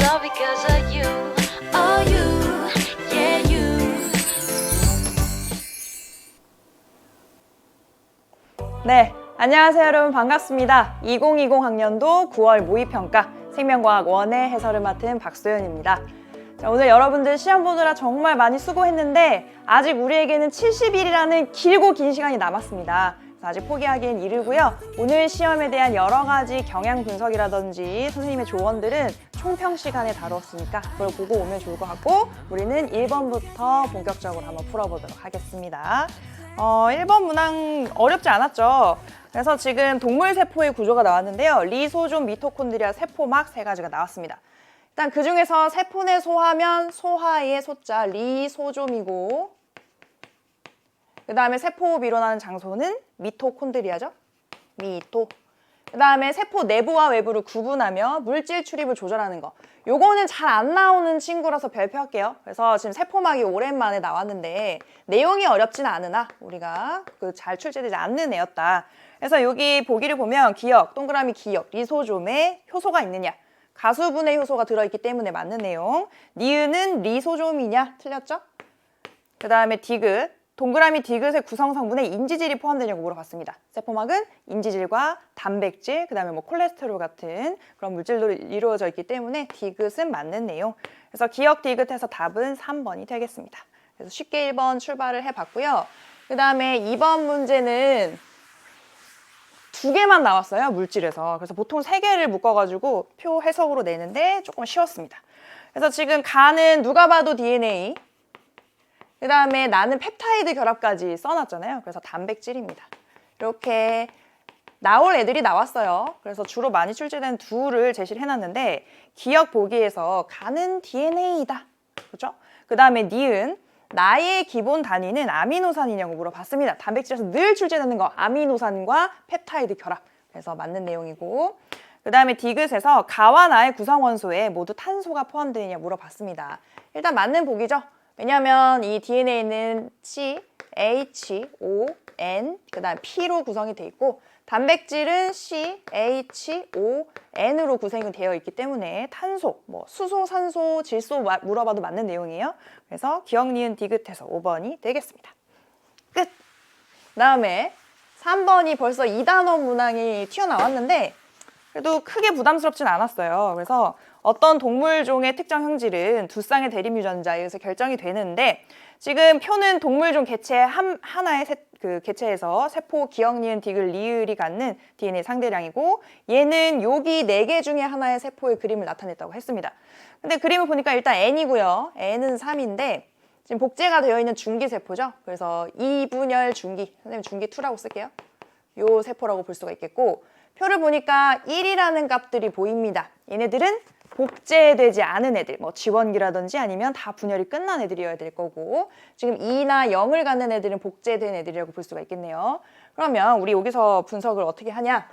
all because of you. Oh, you, yeah, you. 네, 안녕하세요 여러분, 반갑습니다. 2020 학년도 9월 모의평가 생명과학 1의 해설을 맡은 박소연입니다. 자, 오늘 여러분들 시험 보느라 정말 많이 수고했는데 아직 우리에게는 70일이라는 길고 긴 시간이 남았습니다. 그래서 아직 포기하기엔 이르고요. 오늘 시험에 대한 여러 가지 경향 분석이라든지 선생님의 조언들은 총평 시간에 다뤘으니까 그걸 보고 오면 좋을 것 같고, 우리는 1번부터 본격적으로 한번 풀어보도록 하겠습니다. 1번 문항 어렵지 않았죠? 그래서 지금 동물세포의 구조가 나왔는데요. 리소좀, 미토콘드리아, 세포막 세 가지가 나왔습니다. 일단 그 중에서 세포 내 소하면 소하의 소자 리소좀이고, 그 다음에 세포호흡이 일어나는 장소는 미토콘드리아죠. 미토. 그 다음에 세포 내부와 외부를 구분하며 물질 출입을 조절하는 거. 요거는 잘 안 나오는 친구라서 별표할게요. 그래서 지금 세포막이 오랜만에 나왔는데 내용이 어렵지는 않으나 우리가 잘 출제되지 않는 애였다. 그래서 여기 보기를 보면 기역, 동그라미 기역, 리소좀에 효소가 있느냐. 가수분해 효소가 들어있기 때문에 맞는 내용. 니은은 리소좀이냐? 틀렸죠? 그 다음에 디귿, 동그라미 디귿의 구성성분에 인지질이 포함되냐고 물어봤습니다. 세포막은 인지질과 단백질, 그 다음에 뭐 콜레스테롤 같은 그런 물질로 이루어져 있기 때문에 디귿은 맞는 내용. 그래서 기역 디귿해서 답은 3번이 되겠습니다. 그래서 쉽게 1번 출발을 해봤고요. 그 다음에 2번 문제는 2개만 나왔어요, 물질에서. 그래서 보통 3개를 묶어가지고 표 해석으로 내는데 조금 쉬웠습니다. 그래서 지금 가는 누가 봐도 DNA, 그 다음에 나는 펩타이드 결합까지 써놨잖아요. 그래서 단백질입니다. 이렇게 나올 애들이 나왔어요. 그래서 주로 많이 출제된 둘을 제시를 해놨는데, 기억 보기에서 가는 DNA이다. 그렇죠? 그 다음에 니은, 나의 기본 단위는 아미노산이냐고 물어봤습니다. 단백질에서 늘 출제되는 거, 아미노산과 펩타이드 결합. 그래서 맞는 내용이고, 그 다음에 디귿에서 가와 나의 구성원소에 모두 탄소가 포함되느냐 물어봤습니다. 일단 맞는 보기죠. 왜냐하면 이 DNA는 C, H, O, N, 그 다음 P로 구성이 되어 있고, 단백질은 C, H, O, N으로 구성이 되어 있기 때문에 탄소, 뭐 수소, 산소, 질소 물어봐도 맞는 내용이에요. 그래서 기억, 니은, 디귿해서 5번이 되겠습니다. 끝! 다음에 3번이 벌써 2단원 문항이 튀어나왔는데 그래도 크게 부담스럽진 않았어요. 그래서 어떤 동물종의 특정 형질은 두 쌍의 대립유전자에 의해서 결정이 되는데, 지금 표는 동물종 개체 하나의 개체에서 세포, 기억, 니은, 디귿, 리을이 갖는 DNA 상대량이고, 얘는 여기 4개 중에 하나의 세포의 그림을 나타냈다고 했습니다. 근데 그림을 보니까 일단 N이고요. N은 3인데 지금 복제가 되어 있는 중기세포죠. 그래서 이분열 중기, 선생님 중기2라고 쓸게요. 요 세포라고 볼 수가 있겠고, 표를 보니까 1이라는 값들이 보입니다. 얘네들은 복제되지 않은 애들, 뭐 지원기라든지 아니면 다 분열이 끝난 애들이어야 될 거고, 지금 2나 0을 갖는 애들은 복제된 애들이라고 볼 수가 있겠네요. 그러면 우리 여기서 분석을 어떻게 하냐?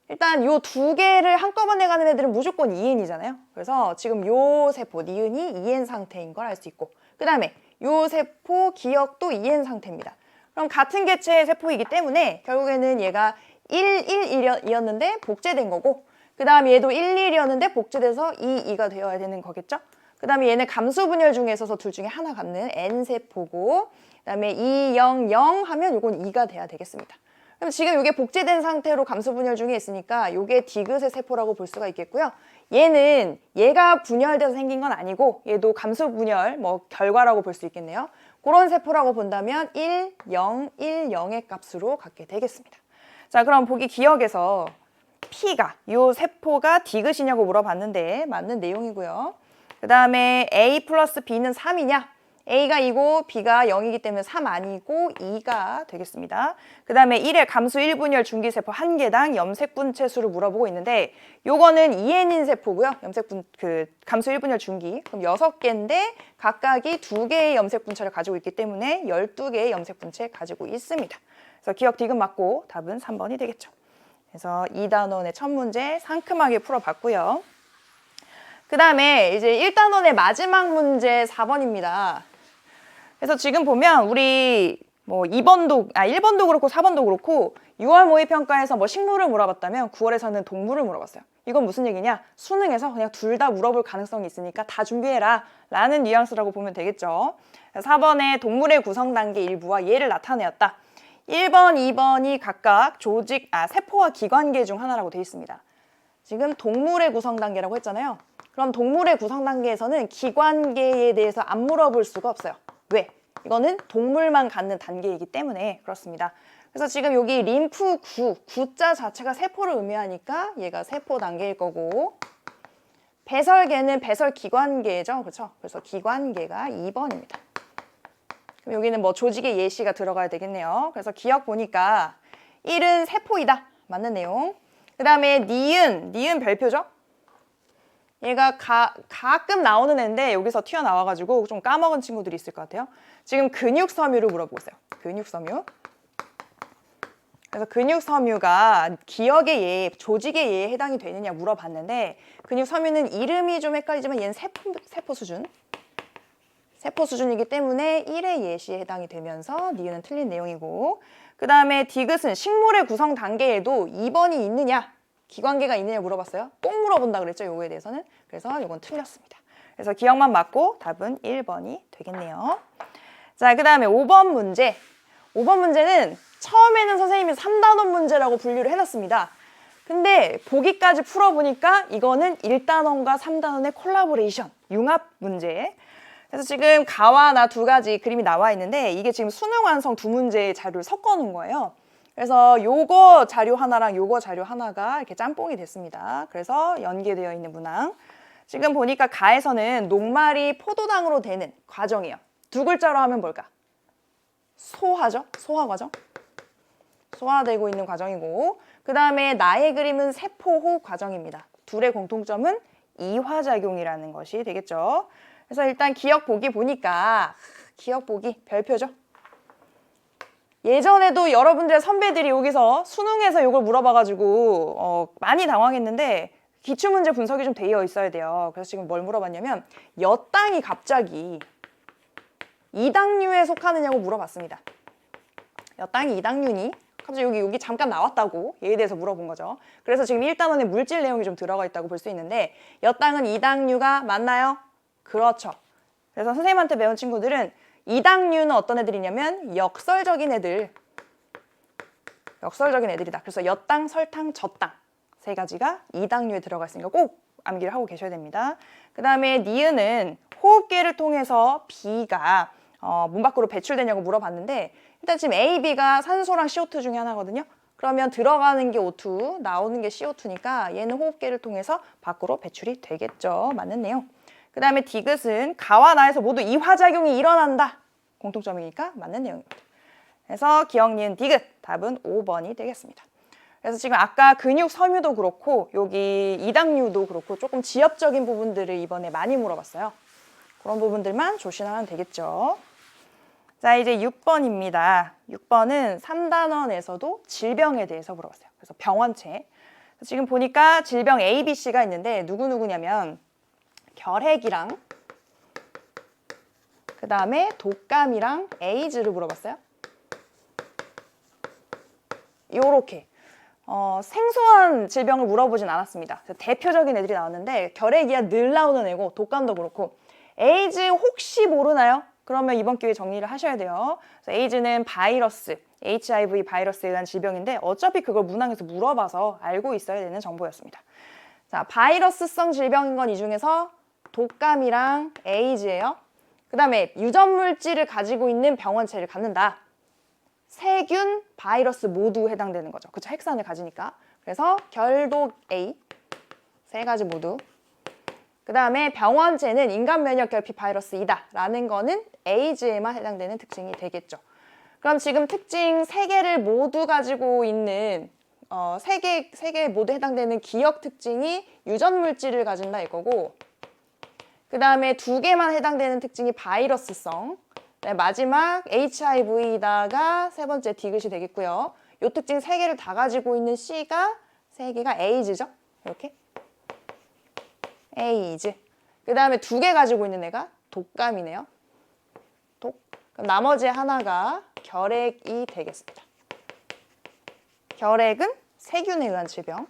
일단 요 2개를 한꺼번에 가는 애들은 무조건 2N이잖아요. 그래서 지금 요 세포, 니은이 2N 상태인 걸 알 수 있고, 그 다음에 요 세포, 기억도 2N 상태입니다. 그럼 같은 개체의 세포이기 때문에 결국에는 얘가 1, 1이었는데 복제된 거고, 그 다음에 얘도 1, 1이었는데 복제돼서 2, 2가 되어야 되는 거겠죠? 그 다음에 얘는 감수 분열 중에 있어서 둘 중에 하나 갖는 N세포고, 그 다음에 2, 0, 0 하면 이건 2가 돼야 되겠습니다. 그럼 지금 이게 복제된 상태로 감수 분열 중에 있으니까 이게 디귿의 세포라고 볼 수가 있겠고요. 얘는 얘가 분열돼서 생긴 건 아니고 얘도 감수 분열 뭐 결과라고 볼 수 있겠네요. 그런 세포라고 본다면 1, 0, 1, 0의 값으로 갖게 되겠습니다. 자, 그럼 보기 기억에서 P가, 이 세포가 디귿이냐고 물어봤는데 맞는 내용이고요. 그 다음에 A 플러스 B는 3이냐? A가 2고 B가 0이기 때문에 3 아니고 2가 되겠습니다. 그 다음에 1의 감수 1분열 중기세포 1개당 염색분체 수를 물어보고 있는데, 요거는 2N인 세포고요. 감수 1분열 중기. 그럼 6개인데 각각이 2개의 염색분체를 가지고 있기 때문에 12개의 염색분체 가지고 있습니다. 그래서 기억 디귿 맞고 답은 3번이 되겠죠. 그래서 2단원의 첫 문제 상큼하게 풀어봤고요. 그 다음에 이제 1단원의 마지막 문제 4번입니다. 그래서 지금 보면 우리 뭐 1번도 그렇고 4번도 그렇고 6월 모의평가에서 뭐 식물을 물어봤다면 9월에서는 동물을 물어봤어요. 이건 무슨 얘기냐? 수능에서 그냥 둘 다 물어볼 가능성이 있으니까 다 준비해라 라는 뉘앙스라고 보면 되겠죠. 4번에 동물의 구성 단계 일부와 예를 나타내었다. 1번, 2번이 각각 세포와 기관계 중 하나라고 되어 있습니다. 지금 동물의 구성 단계라고 했잖아요. 그럼 동물의 구성 단계에서는 기관계에 대해서 안 물어볼 수가 없어요. 왜? 이거는 동물만 갖는 단계이기 때문에 그렇습니다. 그래서 지금 여기 림프 구자 자체가 세포를 의미하니까 얘가 세포 단계일 거고, 배설계는 배설기관계죠. 그렇죠? 그래서 기관계가 2번입니다. 그럼 여기는 뭐 조직의 예시가 들어가야 되겠네요. 그래서 기억 보니까 1은 세포이다. 맞는 내용. 그 다음에 니은 별표죠. 얘가 가끔 나오는 애인데 여기서 튀어나와가지고 좀 까먹은 친구들이 있을 것 같아요. 지금 근육섬유를 물어보고 있어요. 근육섬유. 그래서 근육섬유가 기억의 예, 조직의 예에 해당이 되느냐 물어봤는데, 근육섬유는 이름이 좀 헷갈리지만 얘는 세포 수준. 세포 수준이기 때문에 1의 예시에 해당이 되면서 니은은 틀린 내용이고, 그 다음에 디귿은 식물의 구성 단계에도 2번이 있느냐, 기관계가 있느냐 물어봤어요. 꼭 물어본다 그랬죠, 요거에 대해서는. 그래서 이건 틀렸습니다. 그래서 기억만 맞고 답은 1번이 되겠네요. 자, 그 다음에 5번 문제. 5번 문제는 처음에는 선생님이 3단원 문제라고 분류를 해놨습니다. 근데 보기까지 풀어보니까 이거는 1단원과 3단원의 콜라보레이션, 융합 문제. 그래서 지금 가와 나 두 가지 그림이 나와 있는데, 이게 지금 수능 완성 두 문제의 자료를 섞어 놓은 거예요. 그래서 요거 자료 하나랑 요거 자료 하나가 이렇게 짬뽕이 됐습니다. 그래서 연계되어 있는 문항. 지금 보니까 가에서는 녹말이 포도당으로 되는 과정이에요. 두 글자로 하면 뭘까? 소화죠? 소화 과정? 소화되고 있는 과정이고, 그 다음에 나의 그림은 세포호 과정입니다. 둘의 공통점은 이화작용이라는 것이 되겠죠. 그래서 일단 기억 보기 보니까, 기억 보기 별표죠. 예전에도 여러분들의 선배들이 여기서 수능에서 이걸 물어봐가지고 많이 당황했는데, 기출문제 분석이 좀 되어 있어야 돼요. 그래서 지금 뭘 물어봤냐면, 엿땅이 갑자기 이당류에 속하느냐고 물어봤습니다. 엿땅이 이당류니? 갑자기 여기 잠깐 나왔다고 얘에 대해서 물어본 거죠. 그래서 지금 1단원에 물질 내용이 좀 들어가 있다고 볼 수 있는데, 엿땅은 이당류가 맞나요? 그렇죠. 그래서 선생님한테 배운 친구들은 이당류는 어떤 애들이냐면 역설적인 애들. 역설적인 애들이다. 그래서 엿땅, 설탕, 젖땅 세 가지가 이당류에 들어가 있으니까 꼭 암기를 하고 계셔야 됩니다. 그 다음에 니은은 호흡기를 통해서 B가 문 밖으로 배출되냐고 물어봤는데, 일단 지금 A, B가 산소랑 CO2 중에 하나거든요. 그러면 들어가는 게 O2, 나오는 게 CO2니까 얘는 호흡기를 통해서 밖으로 배출이 되겠죠. 맞는 내용. 그 다음에 디귿은 가와 나에서 모두 이화작용이 일어난다. 공통점이니까 맞는 내용입니다. 그래서 기억, 니은, 디귿 답은 5번이 되겠습니다. 그래서 지금 아까 근육 섬유도 그렇고 여기 이당류도 그렇고 조금 지엽적인 부분들을 이번에 많이 물어봤어요. 그런 부분들만 조심하면 되겠죠. 자, 이제 6번입니다. 6번은 3단원에서도 질병에 대해서 물어봤어요. 그래서 병원체. 지금 보니까 질병 A, B, C가 있는데 누구냐면 결핵이랑 그 다음에 독감이랑 에이즈를 물어봤어요. 요렇게 생소한 질병을 물어보진 않았습니다. 대표적인 애들이 나왔는데 결핵이야 늘 나오는 애고, 독감도 그렇고. 에이즈 혹시 모르나요? 그러면 이번 기회에 정리를 하셔야 돼요. 그래서 에이즈는 바이러스, HIV 바이러스에 의한 질병인데 어차피 그걸 문항에서 물어봐서 알고 있어야 되는 정보였습니다. 자, 바이러스성 질병인 건 이 중에서 독감이랑 에이즈예요. 그 다음에 유전물질을 가지고 있는 병원체를 갖는다. 세균, 바이러스 모두 해당되는 거죠. 그쵸? 핵산을 가지니까. 그래서 결독 A, 세 가지 모두. 그 다음에 병원체는 인간 면역 결핍 바이러스이다 라는 거는 에이즈에만 해당되는 특징이 되겠죠. 그럼 지금 특징 3개를 모두 가지고 있는 3개 모두 해당되는 기억 특징이 유전물질을 가진다 이거고, 그 다음에 2개만 해당되는 특징이 바이러스성, 마지막 HIV다가 세 번째 디귿이 되겠고요. 이 특징 3개를 다 가지고 있는 C가 3개가 에이즈죠. 이렇게 에이즈. 그 다음에 2개 가지고 있는 애가 독감이네요. 그럼 나머지 하나가 결핵이 되겠습니다. 결핵은 세균에 의한 질병,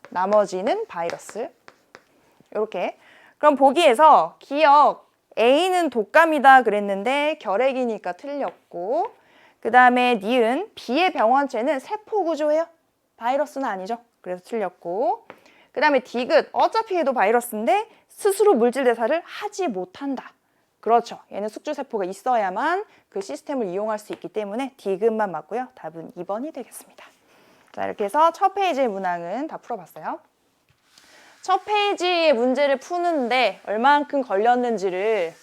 나머지는 바이러스. 이렇게. 그럼 보기에서 기억 A는 독감이다 그랬는데 결핵이니까 틀렸고, 그 다음에 니은 B의 병원체는 세포구조예요. 바이러스는 아니죠. 그래서 틀렸고, 그 다음에 디귿 어차피 얘도 바이러스인데 스스로 물질 대사를 하지 못한다. 그렇죠. 얘는 숙주세포가 있어야만 그 시스템을 이용할 수 있기 때문에 디귿만 맞고요. 답은 2번이 되겠습니다. 자, 이렇게 해서 첫 페이지의 문항은 다 풀어봤어요. 첫 페이지의 문제를 푸는데 얼만큼 걸렸는지를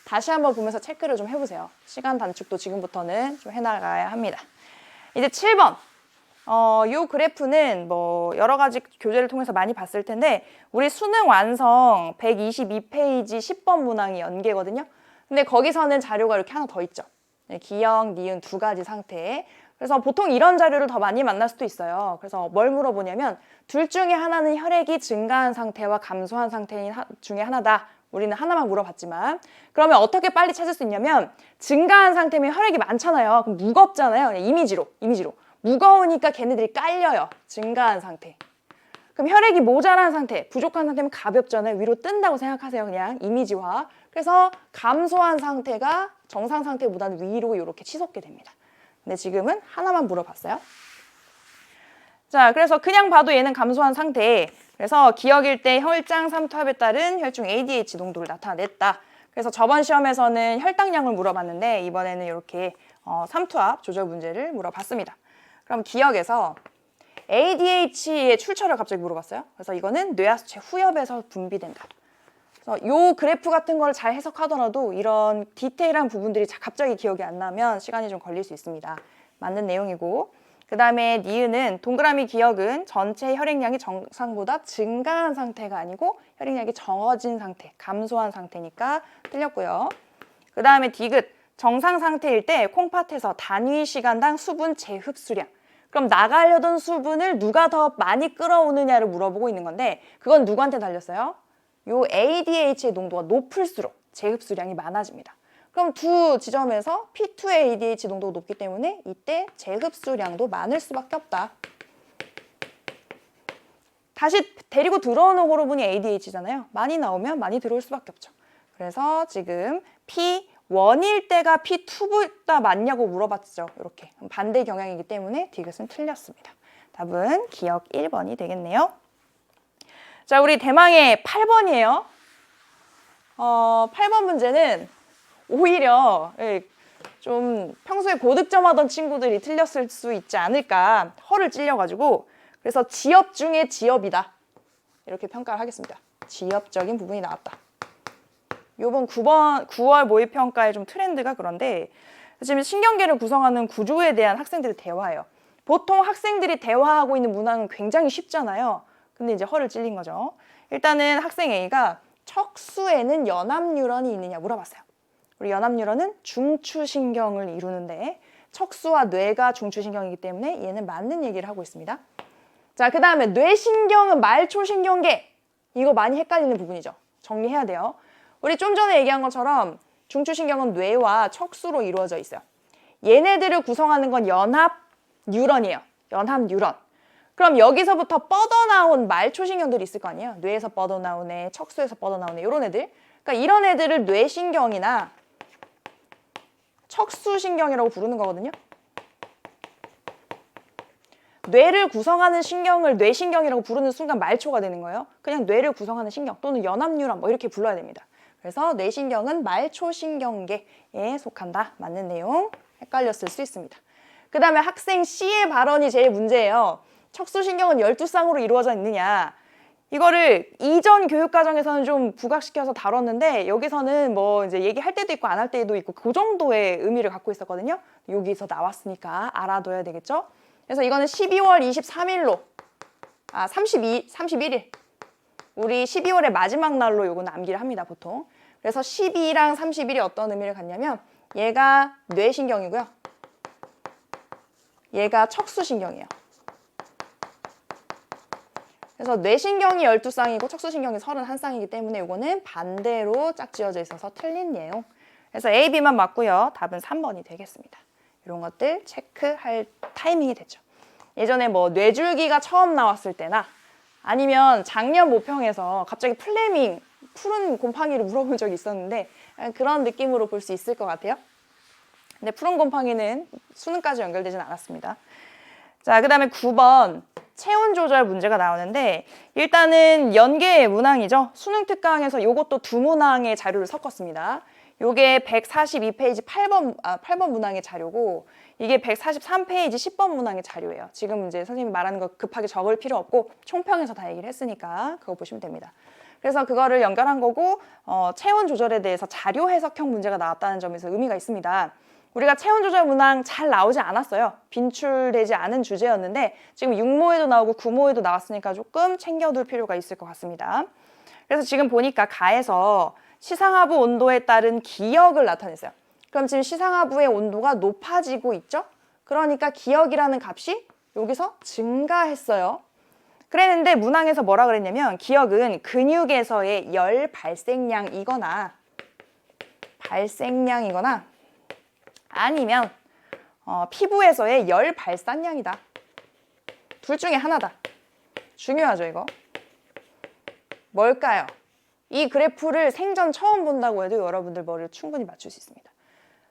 다시 한번 보면서 체크를 좀 해보세요. 시간 단축도 지금부터는 좀 해나가야 합니다. 이제 7번. 이 그래프는 뭐 여러 가지 교재를 통해서 많이 봤을 텐데 우리 수능 완성 122페이지 10번 문항이 연계거든요. 근데 거기서는 자료가 이렇게 하나 더 있죠. 기억, 니은 두 가지 상태. 그래서 보통 이런 자료를 더 많이 만날 수도 있어요. 그래서 뭘 물어보냐면 둘 중에 하나는 혈액이 증가한 상태와 감소한 상태 중에 하나다. 우리는 하나만 물어봤지만 그러면 어떻게 빨리 찾을 수 있냐면 증가한 상태면 혈액이 많잖아요. 그럼 무겁잖아요. 이미지로. 무거우니까 걔네들이 깔려요. 증가한 상태. 그럼 혈액이 모자란 상태, 부족한 상태면 가볍잖아요. 위로 뜬다고 생각하세요. 그냥 이미지화. 그래서 감소한 상태가 정상 상태보다는 위로 이렇게 치솟게 됩니다. 근데 지금은 하나만 물어봤어요. 자, 그래서 그냥 봐도 얘는 감소한 상태. 그래서 기억일 때 혈장 삼투압에 따른 혈중 ADH 농도를 나타냈다. 그래서 저번 시험에서는 혈당량을 물어봤는데 이번에는 이렇게 삼투압 조절 문제를 물어봤습니다. 그럼 기억에서 ADH의 출처를 갑자기 물어봤어요. 그래서 이거는 뇌하수체 후엽에서 분비된다. 그래서 이 그래프 같은 걸 잘 해석하더라도 이런 디테일한 부분들이 갑자기 기억이 안 나면 시간이 좀 걸릴 수 있습니다. 맞는 내용이고, 그 다음에 니은은 동그라미 기억은 전체 혈액량이 정상보다 증가한 상태가 아니고 혈액량이 적어진 상태, 감소한 상태니까 틀렸고요. 그 다음에 디귿 정상 상태일 때 콩팥에서 단위 시간당 수분 재흡수량. 그럼 나가려던 수분을 누가 더 많이 끌어오느냐를 물어보고 있는 건데 그건 누구한테 달렸어요? 요 ADH의 농도가 높을수록 재흡수량이 많아집니다. 그럼 두 지점에서 P2의 ADH 농도가 높기 때문에 이때 재흡수량도 많을 수밖에 없다. 다시 데리고 들어오는 호르몬이 ADH잖아요. 많이 나오면 많이 들어올 수밖에 없죠. 그래서 지금 P1일 때가 P2보다 많냐고 물어봤죠. 이렇게 반대 경향이기 때문에 디귿은 틀렸습니다. 답은 기억 1번이 되겠네요. 자, 우리 대망의 8번이에요. 8번 문제는 오히려 좀 평소에 고득점 하던 친구들이 틀렸을 수 있지 않을까 허를 찔려가지고 그래서 지엽 중에 지엽이다. 이렇게 평가를 하겠습니다. 지엽적인 부분이 나왔다. 요번 9월 모의평가의 좀 트렌드가 그런데 지금 신경계를 구성하는 구조에 대한 학생들의 대화예요. 보통 학생들이 대화하고 있는 문항은 굉장히 쉽잖아요. 근데 이제 허를 찔린 거죠. 일단은 학생 A가 척수에는 연합뉴런이 있느냐 물어봤어요. 우리 연합뉴런은 중추신경을 이루는데 척수와 뇌가 중추신경이기 때문에 얘는 맞는 얘기를 하고 있습니다. 자, 그 다음에 뇌신경은 말초신경계. 이거 많이 헷갈리는 부분이죠. 정리해야 돼요. 우리 좀 전에 얘기한 것처럼 중추신경은 뇌와 척수로 이루어져 있어요. 얘네들을 구성하는 건 연합뉴런이에요. 연합뉴런. 그럼 여기서부터 뻗어나온 말초신경들이 있을 거 아니에요. 뇌에서 뻗어나온 애, 척수에서 뻗어나온 애, 이런 애들. 그러니까 이런 애들을 뇌신경이나 척수신경이라고 부르는 거거든요. 뇌를 구성하는 신경을 뇌신경이라고 부르는 순간 말초가 되는 거예요. 그냥 뇌를 구성하는 신경 또는 연합뉴런 뭐 이렇게 불러야 됩니다. 그래서 뇌신경은 말초신경계에 속한다. 맞는 내용 헷갈렸을 수 있습니다. 그 다음에 학생 C의 발언이 제일 문제예요. 척수신경은 12쌍으로 이루어져 있느냐. 이거를 이전 교육과정에서는 좀 부각시켜서 다뤘는데 여기서는 뭐 이제 얘기할 때도 있고 안 할 때도 있고 그 정도의 의미를 갖고 있었거든요. 여기서 나왔으니까 알아둬야 되겠죠. 그래서 이거는 12월 23일로 31일 우리 12월의 마지막 날로 요거는 암기를 합니다. 보통. 그래서 12랑 30일이 어떤 의미를 갖냐면 얘가 뇌신경이고요. 얘가 척수신경이에요. 그래서 뇌신경이 12쌍이고 척수신경이 31쌍이기 때문에 이거는 반대로 짝지어져 있어서 틀린 내용. 그래서 A, B만 맞고요. 답은 3번이 되겠습니다. 이런 것들 체크할 타이밍이 됐죠. 예전에 뭐 뇌줄기가 처음 나왔을 때나 아니면 작년 모평에서 갑자기 플레밍, 푸른 곰팡이를 물어본 적이 있었는데 그런 느낌으로 볼 수 있을 것 같아요. 근데 푸른 곰팡이는 수능까지 연결되진 않았습니다. 자, 그 다음에 9번 체온 조절 문제가 나오는데 일단은 연계 문항이죠. 수능 특강에서 이것도 두 문항의 자료를 섞었습니다. 요게 142페이지 8번 문항의 자료고 이게 143페이지 10번 문항의 자료예요. 지금 이제 선생님이 말하는 거 급하게 적을 필요 없고 총평에서 다 얘기를 했으니까 그거 보시면 됩니다. 그래서 그거를 연결한 거고 체온 조절에 대해서 자료 해석형 문제가 나왔다는 점에서 의미가 있습니다. 우리가 체온 조절 문항 잘 나오지 않았어요. 빈출되지 않은 주제였는데 지금 육모에도 나오고 구모에도 나왔으니까 조금 챙겨둘 필요가 있을 것 같습니다. 그래서 지금 보니까 가에서 시상하부 온도에 따른 기역을 나타냈어요. 그럼 지금 시상하부의 온도가 높아지고 있죠? 그러니까 기역이라는 값이 여기서 증가했어요. 그랬는데 문항에서 뭐라 그랬냐면 기역은 근육에서의 열 발생량이거나 아니면 피부에서의 열 발산량이다. 둘 중에 하나다. 중요하죠, 이거. 뭘까요? 이 그래프를 생전 처음 본다고 해도 여러분들 머리를 충분히 맞출 수 있습니다.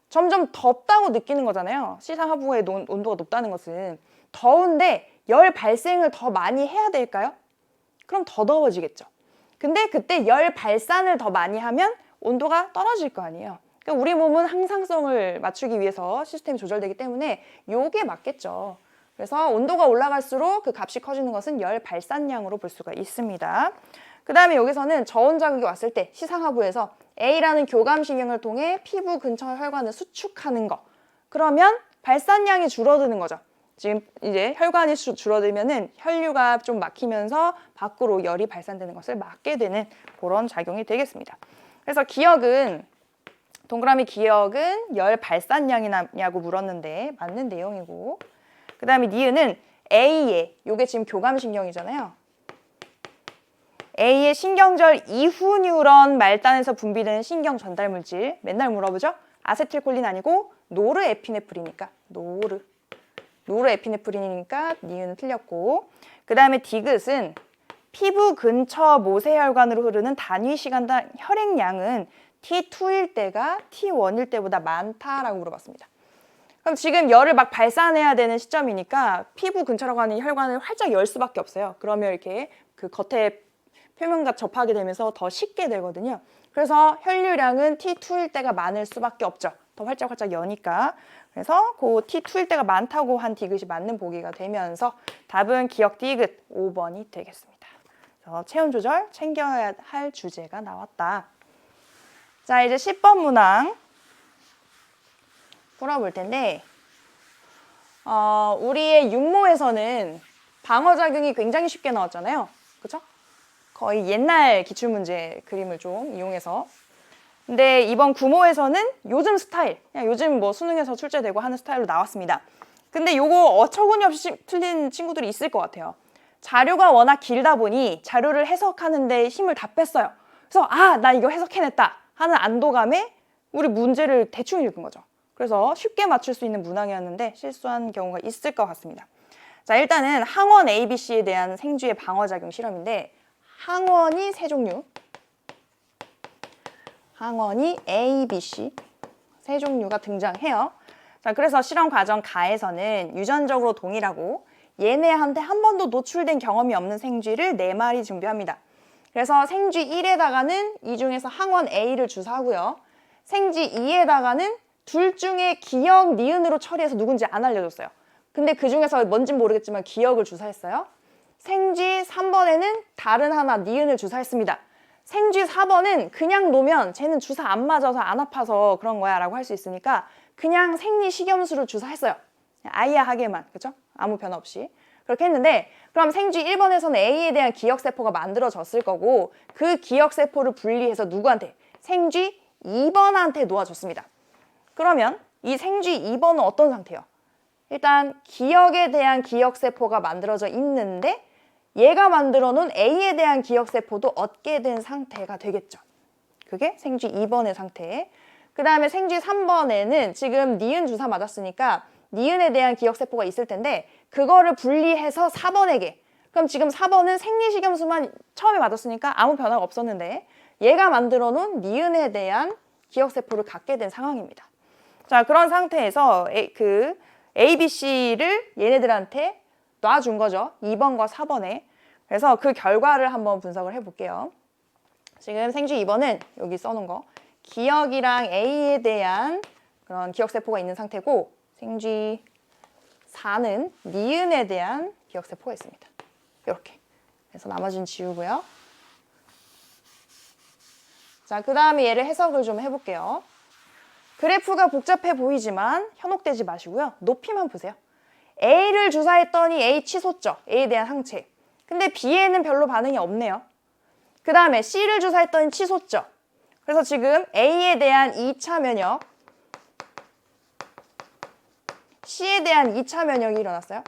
점점 덥다고 느끼는 거잖아요. 시상하부의 온도가 높다는 것은. 더운데 열 발생을 더 많이 해야 될까요? 그럼 더 더워지겠죠. 근데 그때 열 발산을 더 많이 하면 온도가 떨어질 거 아니에요. 그러니까 우리 몸은 항상성을 맞추기 위해서 시스템이 조절되기 때문에 요게 맞겠죠. 그래서 온도가 올라갈수록 그 값이 커지는 것은 열 발산량으로 볼 수가 있습니다. 그 다음에 여기서는 저온 자극이 왔을 때 시상하부에서 A라는 교감신경을 통해 피부 근처 혈관을 수축하는 거. 그러면 발산량이 줄어드는 거죠. 지금 이제 혈관이 줄어들면은 혈류가 좀 막히면서 밖으로 열이 발산되는 것을 막게 되는 그런 작용이 되겠습니다. 그래서 기역은 동그라미 기역은 열 발산량이냐고 물었는데 맞는 내용이고 그 다음에 니은은 A의 요게 지금 교감신경이잖아요. A의 신경절 이후 뉴런 말단에서 분비되는 신경 전달 물질 맨날 물어보죠. 아세틸콜린 아니고 노르에피네프린이니까 노르에피네프린이니까 니은은 틀렸고 그 다음에 디귿은 피부 근처 모세혈관으로 흐르는 단위 시간당 혈액량은 T2일 때가 T1일 때보다 많다라고 물어봤습니다. 그럼 지금 열을 막 발산해야 되는 시점이니까 피부 근처라고 하는 혈관을 활짝 열 수밖에 없어요. 그러면 이렇게 그 겉에 표면과 접하게 되면서 더 식게 되거든요. 그래서 혈류량은 T2일 때가 많을 수밖에 없죠. 더 활짝 여니까. 그래서 그 T2일 때가 많다고 한 디귿이 맞는 보기가 되면서 답은 기역 디귿 5번이 되겠습니다. 그래서 체온 조절 챙겨야 할 주제가 나왔다. 자, 이제 10번 문항 풀어볼 텐데 우리의 육모에서는 방어작용이 굉장히 쉽게 나왔잖아요. 그렇죠? 거의 옛날 기출문제 그림을 좀 이용해서 근데 이번 구모에서는 요즘 스타일 그냥 요즘 뭐 수능에서 출제되고 하는 스타일로 나왔습니다. 근데 요거 어처구니 없이 틀린 친구들이 있을 것 같아요. 자료가 워낙 길다 보니 자료를 해석하는데 힘을 다 뺐어요. 그래서 나 이거 해석해냈다 하는 안도감에 우리 문제를 대충 읽은 거죠. 그래서 쉽게 맞출 수 있는 문항이었는데 실수한 경우가 있을 것 같습니다. 자, 일단은 항원 ABC에 대한 생쥐의 방어작용 실험인데 항원이 세 종류, 항원이 A, B, C 세 종류가 등장해요. 자, 그래서 실험 과정 가에서는 유전적으로 동일하고 얘네한테 한 번도 노출된 경험이 없는 생쥐를 4마리 준비합니다. 그래서 생쥐 1에다가는 이 중에서 항원 A를 주사하고요. 생쥐 2에다가는 둘 중에 기역, 니은으로 처리해서 누군지 안 알려줬어요. 근데 그 중에서 뭔진 모르겠지만 기역을 주사했어요. 생쥐 3번에는 다른 하나 니은을 주사했습니다. 생쥐 4번은 그냥 놓으면 쟤는 주사 안 맞아서 안 아파서 그런 거야 라고 할 수 있으니까 그냥 생리식염수를 주사했어요. 아이야하게만, 그죠? 아무 변화 없이. 그렇게 했는데 그럼 생쥐 1번에서는 A에 대한 기억세포가 만들어졌을 거고 그 기억세포를 분리해서 누구한테? 생쥐 2번한테 놓아줬습니다. 그러면 이 생쥐 2번은 어떤 상태예요? 일단 기억에 대한 기억세포가 만들어져 있는데 얘가 만들어 놓은 A에 대한 기억세포도 얻게 된 상태가 되겠죠. 그게 생쥐 2번의 상태. 그 다음에 생쥐 3번에는 지금 니은 주사 맞았으니까 니은에 대한 기억세포가 있을 텐데 그거를 분리해서 4번에게, 그럼 지금 4번은 생리식염수만 처음에 맞았으니까 아무 변화가 없었는데 얘가 만들어 놓은 니은에 대한 기억세포를 갖게 된 상황입니다. 자, 그런 상태에서 A, B, C를 얘네들한테 놔준 거죠. 2번과 4번에. 그래서 그 결과를 한번 분석을 해볼게요. 지금 생쥐 2번은 여기 써놓은 거 기억이랑 A에 대한 그런 기억세포가 있는 상태고, 생쥐 4는 니은에 대한 기억세포가 있습니다. 이렇게. 그래서 나머지는 지우고요. 자, 그 다음에 얘를 해석을 좀 해볼게요. 그래프가 복잡해 보이지만 현혹되지 마시고요. 높이만 보세요. A를 주사했더니 A 치솟죠. A에 대한 항체. 근데 B에는 별로 반응이 없네요. 그 다음에 C를 주사했더니 치솟죠. 그래서 지금 A에 대한 2차 면역, C에 대한 2차 면역이 일어났어요.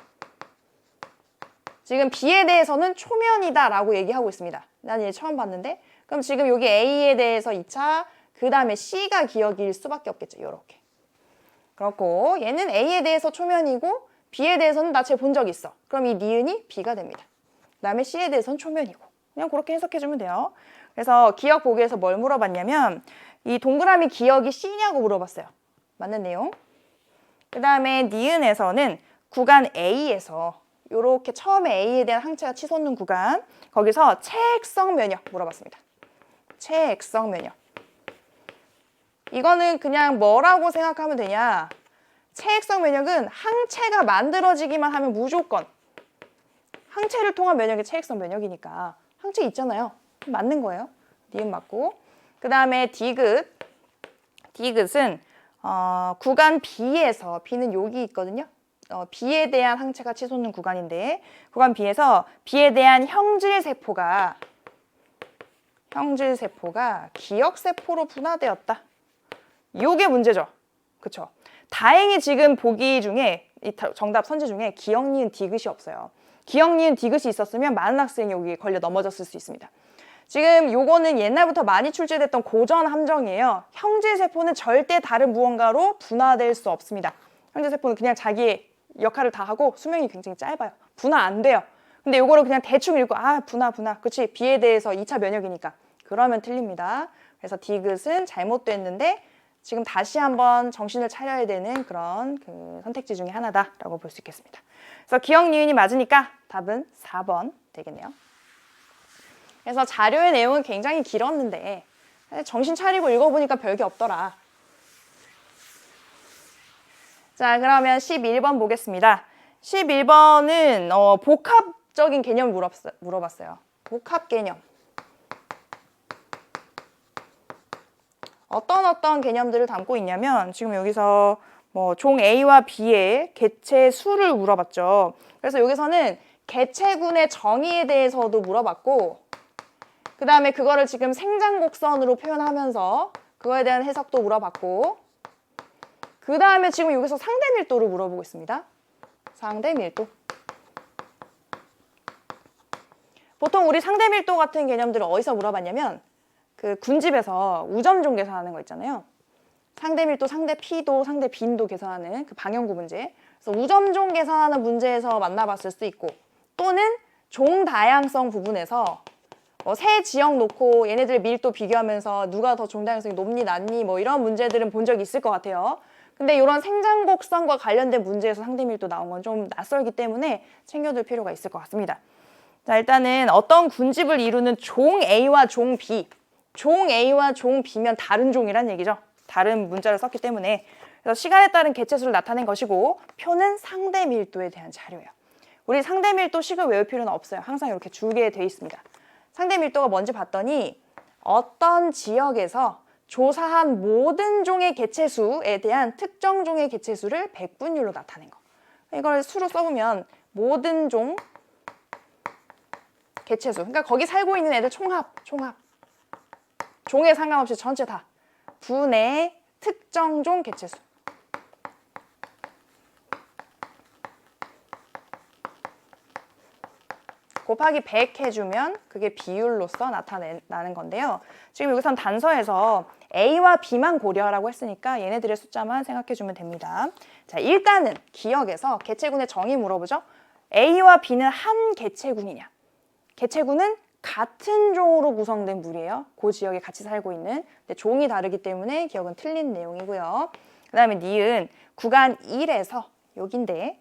지금 B에 대해서는 초면이다 라고 얘기하고 있습니다. 난 얘 처음 봤는데, 그럼 지금 여기 A에 대해서 2차, 그 다음에 C가 기억일 수밖에 없겠죠. 이렇게. 그렇고 얘는 A에 대해서 초면이고 B에 대해서는 나 쟤 본 적 있어. 그럼 이 니은이 B가 됩니다. 그 다음에 C에 대해서는 초면이고. 그냥 그렇게 해석해주면 돼요. 그래서 기억 보기에서 뭘 물어봤냐면 이 동그라미 기억이 C냐고 물어봤어요. 맞는 내용. 그 다음에 니은에서는 구간 A에서 이렇게 처음에 A에 대한 항체가 치솟는 구간, 거기서 체액성 면역 물어봤습니다. 체액성 면역. 이거는 그냥 뭐라고 생각하면 되냐. 체액성 면역은 항체가 만들어지기만 하면 무조건 항체를 통한 면역이 체액성 면역이니까 항체 있잖아요. 맞는 거예요. 니은 맞고. 그 다음에 디귿. 디귿은 구간 B에서, B는 여기 있거든요. B에 대한 항체가 치솟는 구간인데 구간 B에서 B에 대한 형질세포가 기억세포로 분화되었다. 요게 문제죠. 그쵸? 다행히 지금 보기 중에 이 정답 선지 중에 기억, 니은, 디귿이 없어요. 기억, 니은, 디귿이 있었으면 많은 학생이 여기 걸려 넘어졌을 수 있습니다. 지금 요거는 옛날부터 많이 출제됐던 고전 함정이에요. 형질세포는 절대 다른 무언가로 분화될 수 없습니다. 형질세포는 그냥 자기의 역할을 다 하고 수명이 굉장히 짧아요. 분화 안 돼요. 근데 요거를 그냥 대충 읽고 분화. 그치? B에 대해서 2차 면역이니까. 그러면 틀립니다. 그래서 디귿은 잘못됐는데 지금 다시 한번 정신을 차려야 되는 그런 선택지 중에 하나다라고 볼 수 있겠습니다. 그래서 기억, 니은이 맞으니까 답은 4번 되겠네요. 그래서 자료의 내용은 굉장히 길었는데 정신 차리고 읽어보니까 별게 없더라. 자, 그러면 11번 보겠습니다. 11번은 복합적인 개념을 물어봤어요. 복합 개념. 어떤 개념들을 담고 있냐면 지금 여기서 종 A와 B의 개체 수를 물어봤죠. 그래서 여기서는 개체군의 정의에 대해서도 물어봤고, 그 다음에 그거를 지금 생장곡선으로 표현하면서 그거에 대한 해석도 물어봤고, 그 다음에 지금 여기서 상대밀도를 물어보고 있습니다. 상대밀도. 보통 우리 상대밀도 같은 개념들을 어디서 물어봤냐면 그 군집에서 우점종 계산하는 거 있잖아요. 상대밀도, 상대피도, 상대빈도 계산하는 그 방형구 문제. 그래서 우점종 계산하는 문제에서 만나봤을 수 있고, 또는 종 다양성 부분에서 세 지역 놓고 얘네들 밀도 비교하면서 누가 더 종 다양성이 높니 낮니 이런 문제들은 본 적이 있을 것 같아요. 근데 이런 생장곡선과 관련된 문제에서 상대밀도 나온 건 좀 낯설기 때문에 챙겨둘 필요가 있을 것 같습니다. 자, 일단은 어떤 군집을 이루는 종 A와 종 B. 종 A와 종 B면 다른 종이란 얘기죠. 다른 문자를 썼기 때문에. 그래서 시간에 따른 개체수를 나타낸 것이고, 표는 상대밀도에 대한 자료예요. 우리 상대밀도 식을 외울 필요는 없어요. 항상 이렇게 줄게 돼 있습니다. 상대밀도가 뭔지 봤더니 어떤 지역에서 조사한 모든 종의 개체수에 대한 특정 종의 개체수를 백분율로 나타낸 거. 이걸 수로 써보면 모든 종 개체수. 그러니까 거기 살고 있는 애들 총합. 종에 상관없이 전체 다. 분의 특정 종 개체수. 곱하기 100 해주면 그게 비율로서 나타나는 건데요. 지금 여기선 단서에서 A와 B만 고려하라고 했으니까 얘네들의 숫자만 생각해주면 됩니다. 자, 일단은 기억에서 개체군의 정의 물어보죠. A와 B는 한 개체군이냐? 개체군은 같은 종으로 구성된 무리예요. 그 지역에 같이 살고 있는. 근데 종이 다르기 때문에 기억은 틀린 내용이고요. 그 다음에 니은 구간 1에서 여긴데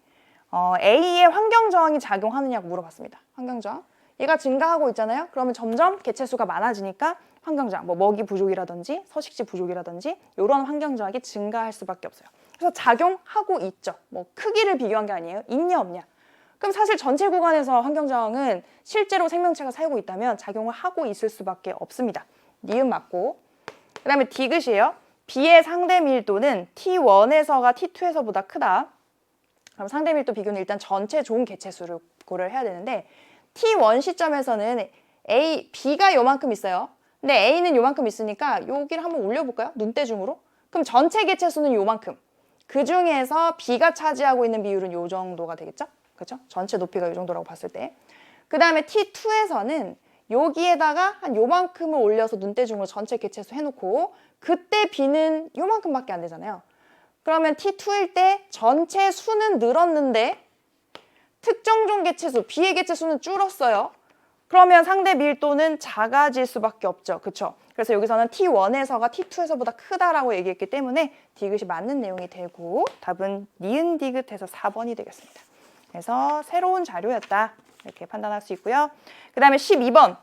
A의 환경 저항이 작용하느냐고 물어봤습니다. 환경 저항. 얘가 증가하고 있잖아요. 그러면 점점 개체수가 많아지니까 환경 저항, 뭐 먹이 부족이라든지 서식지 부족이라든지 이런 환경 저항이 증가할 수밖에 없어요. 그래서 작용하고 있죠. 뭐 크기를 비교한 게 아니에요. 있냐 없냐. 그럼 사실 전체 구간에서 환경 저항은 실제로 생명체가 살고 있다면 작용을 하고 있을 수밖에 없습니다. 니은 맞고. 그 다음에 디귿이에요. B의 상대 밀도는 T1에서가 T2에서보다 크다. 그럼 상대 밀도 비교는 일단 전체 종 개체수를 고려를 해야 되는데 T1 시점에서는 B가 요만큼 있어요. 근데 A는 요만큼 있으니까 여기를 한번 올려볼까요? 눈대중으로. 그럼 전체 개체수는 요만큼. 그 중에서 B가 차지하고 있는 비율은 요 정도가 되겠죠? 그렇죠? 전체 높이가 요 정도라고 봤을 때. 그 다음에 T2에서는 여기에다가 한 요만큼을 올려서 눈대중으로 전체 개체수 해놓고 그때 B는 요만큼밖에 안 되잖아요. 그러면 T2일 때 전체 수는 늘었는데 특정 종 개체수, B의 개체수는 줄었어요. 그러면 상대 밀도는 작아질 수밖에 없죠. 그렇죠? 그래서 여기서는 T1에서가 T2에서보다 크다라고 얘기했기 때문에 디귿이 맞는 내용이 되고 답은 니은 디귿해서 4번이 되겠습니다. 그래서 새로운 자료였다. 이렇게 판단할 수 있고요. 그 다음에 12번.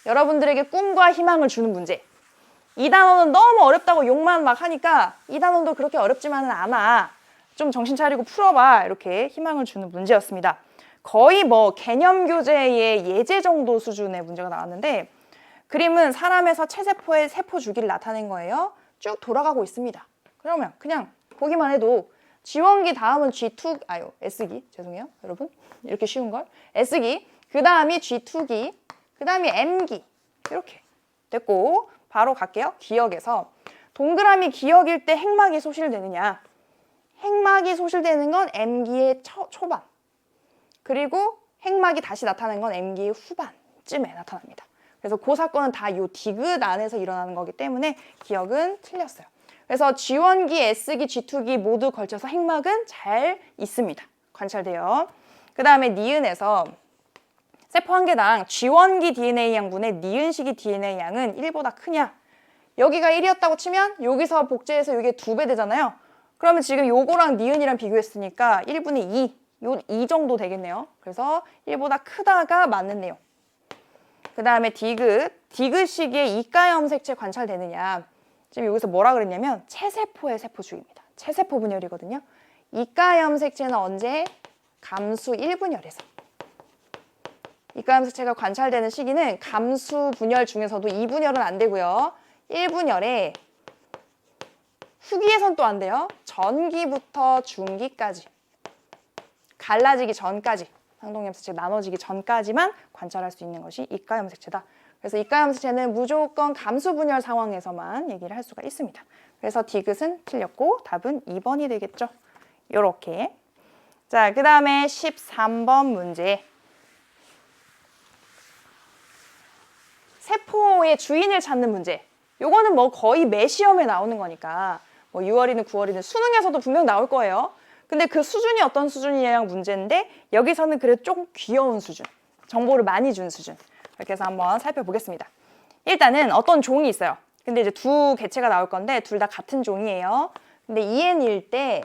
여러분들에게 꿈과 희망을 주는 문제. 이 단어는 너무 어렵다고 욕만 막 하니까 이 단어도 그렇게 어렵지만은 않아. 좀 정신 차리고 풀어봐. 이렇게 희망을 주는 문제였습니다. 거의 뭐 개념 교재의 예제 정도 수준의 문제가 나왔는데 그림은 사람에서 체세포의 세포 주기를 나타낸 거예요. 쭉 돌아가고 있습니다. 그러면 그냥 보기만 해도 지원기 다음은 S기 죄송해요 여러분 이렇게 쉬운 걸 S기 그 다음이 G2기 그 다음이 M기 이렇게 됐고 바로 갈게요. 기억에서 동그라미 기억일 때 핵막이 소실되느냐. 핵막이 소실되는 건 M기의 초반 그리고 핵막이 다시 나타나는 건 M기의 후반쯤에 나타납니다. 그래서 그 사건은 다 이 디귿 안에서 일어나는 거기 때문에 기억은 틀렸어요. 그래서 G1기, S기, G2기 모두 걸쳐서 핵막은 잘 있습니다. 관찰돼요. 그 다음에 니은에서 세포 한 개당 G1기 DNA 양분의 니은식이 DNA 양은 1보다 크냐? 여기가 1이었다고 치면 여기서 복제해서 이게 2배 되잖아요. 그러면 지금 요거랑 니은이랑 비교했으니까 1분의 2, 요 2 정도 되겠네요. 그래서 1보다 크다가 맞는 내용. 그 다음에 디귿 시기에 이가 염색체 관찰되느냐? 지금 여기서 뭐라 그랬냐면 체세포의 세포 주기입니다. 체세포 분열이거든요. 이가 염색체는 언제? 감수 1분열에서. 이가 염색체가 관찰되는 시기는 감수 분열 중에서도 2분열은 안 되고요. 1분열에 후기에선 또 안 돼요. 전기부터 중기까지. 갈라지기 전까지. 상동염색체 나눠지기 전까지만 관찰할 수 있는 것이 이가 염색체다. 그래서 이가 염색체는 무조건 감수 분열 상황에서만 얘기를 할 수가 있습니다. 그래서 디귿은 틀렸고 답은 2번이 되겠죠. 요렇게. 자, 그 다음에 13번 문제. 세포의 주인을 찾는 문제. 요거는 뭐 거의 매 시험에 나오는 거니까 뭐 6월이든 9월이든 수능에서도 분명 나올 거예요. 근데 그 수준이 어떤 수준이냐가 문제인데 여기서는 그래도 조금 귀여운 수준. 정보를 많이 준 수준. 이렇게 해서 한번 살펴보겠습니다. 일단은 어떤 종이 있어요. 근데 이제 두 개체가 나올 건데 둘 다 같은 종이에요. 근데 EN일 때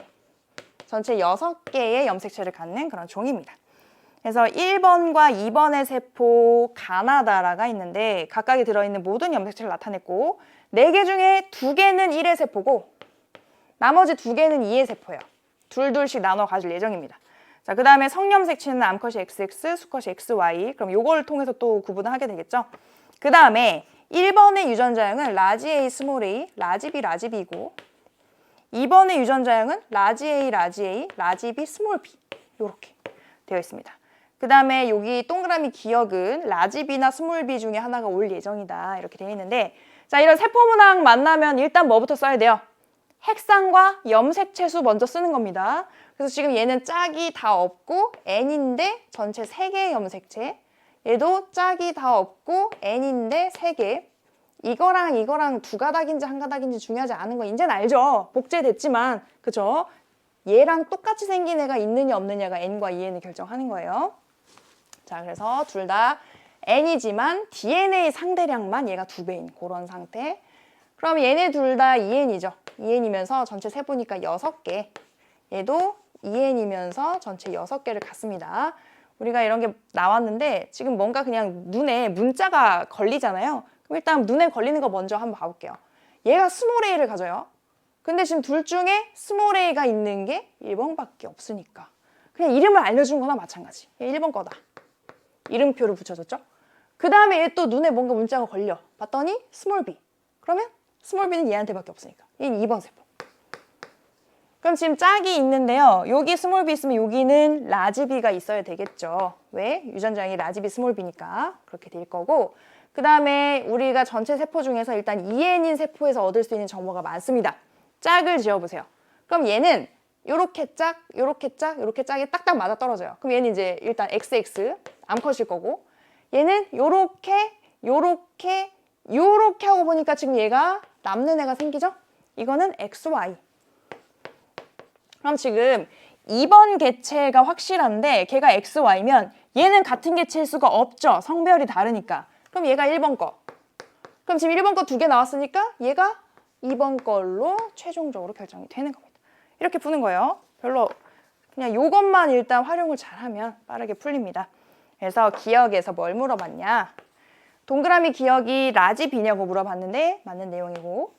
전체 6개의 염색체를 갖는 그런 종입니다. 그래서 1번과 2번의 세포 가나다라가 있는데 각각이 들어있는 모든 염색체를 나타냈고 4개 중에 2개는 1의 세포고 나머지 2개는 2의 세포예요. 둘씩 나눠 가질 예정입니다. 자, 그 다음에 성염색체는 암컷이 XX, 수컷이 XY. 그럼 요걸 통해서 또 구분을 하게 되겠죠. 그 다음에 1번의 유전자형은 라지 A, 스몰 a, 라지 B, 라지 B고 2번의 유전자형은 라지 A, 라지 A, 라지 B, 스몰 b 이렇게 되어 있습니다. 그 다음에 여기 동그라미 기억은 라지 B나 스몰 b 중에 하나가 올 예정이다 이렇게 되어 있는데 자 이런 세포 문항 만나면 일단 뭐부터 써야 돼요? 핵상과 염색체수 먼저 쓰는 겁니다. 그래서 지금 얘는 짝이 다 없고 n인데 전체 3개의 염색체. 얘도 짝이 다 없고 n인데 3개. 이거랑 이거랑 두 가닥인지 한 가닥인지 중요하지 않은 거 이제는 알죠? 복제됐지만 그죠? 얘랑 똑같이 생긴 애가 있느냐 없느냐가 n과 2n이 결정하는 거예요. 자, 그래서 둘 다 n이지만 DNA 상대량만 얘가 2배인 그런 상태. 그럼 얘네 둘 다 2n이죠. 2n이면서 전체 세보니까 6개. 얘도 2n이면서 전체 6개를 갖습니다. 우리가 이런 게 나왔는데 지금 뭔가 그냥 눈에 문자가 걸리잖아요. 그럼 일단 눈에 걸리는 거 먼저 한번 봐볼게요. 얘가 스몰 a를 가져요. 근데 지금 둘 중에 스몰 a가 있는 게 1번밖에 없으니까 그냥 이름을 알려준 거나 마찬가지. 얘 1번 거다. 이름표를 붙여줬죠. 그 다음에 얘 또 눈에 뭔가 문자가 걸려. 봤더니 스몰 b. 그러면 스몰 b는 얘한테밖에 없으니까 얘는 2번 세포. 그럼 지금 짝이 있는데요. 여기 스몰 b 있으면 여기는 라지 b가 있어야 되겠죠. 왜? 유전자형이 라지 b 스몰 b니까 그렇게 될 거고, 그 다음에 우리가 전체 세포 중에서 일단 2n인 세포에서 얻을 수 있는 정보가 많습니다. 짝을 지어보세요. 그럼 얘는 요렇게 짝, 요렇게 짝, 요렇게 짝이 딱딱 맞아 떨어져요. 그럼 얘는 이제 일단 XX 암컷일 거고, 얘는 요렇게, 요렇게, 요렇게 하고 보니까 지금 얘가 남는 애가 생기죠? 이거는 XY. 그럼 지금 2번 개체가 확실한데 걔가 XY면 얘는 같은 개체일 수가 없죠. 성별이 다르니까. 그럼 얘가 1번 거. 그럼 지금 1번 거 2개 나왔으니까 얘가 2번 걸로 최종적으로 결정이 되는 겁니다. 이렇게 푸는 거예요. 별로 그냥 요것만 일단 활용을 잘하면 빠르게 풀립니다. 그래서 기억에서 뭘 물어봤냐. 동그라미 기억이 라지 B냐고 물어봤는데 맞는 내용이고,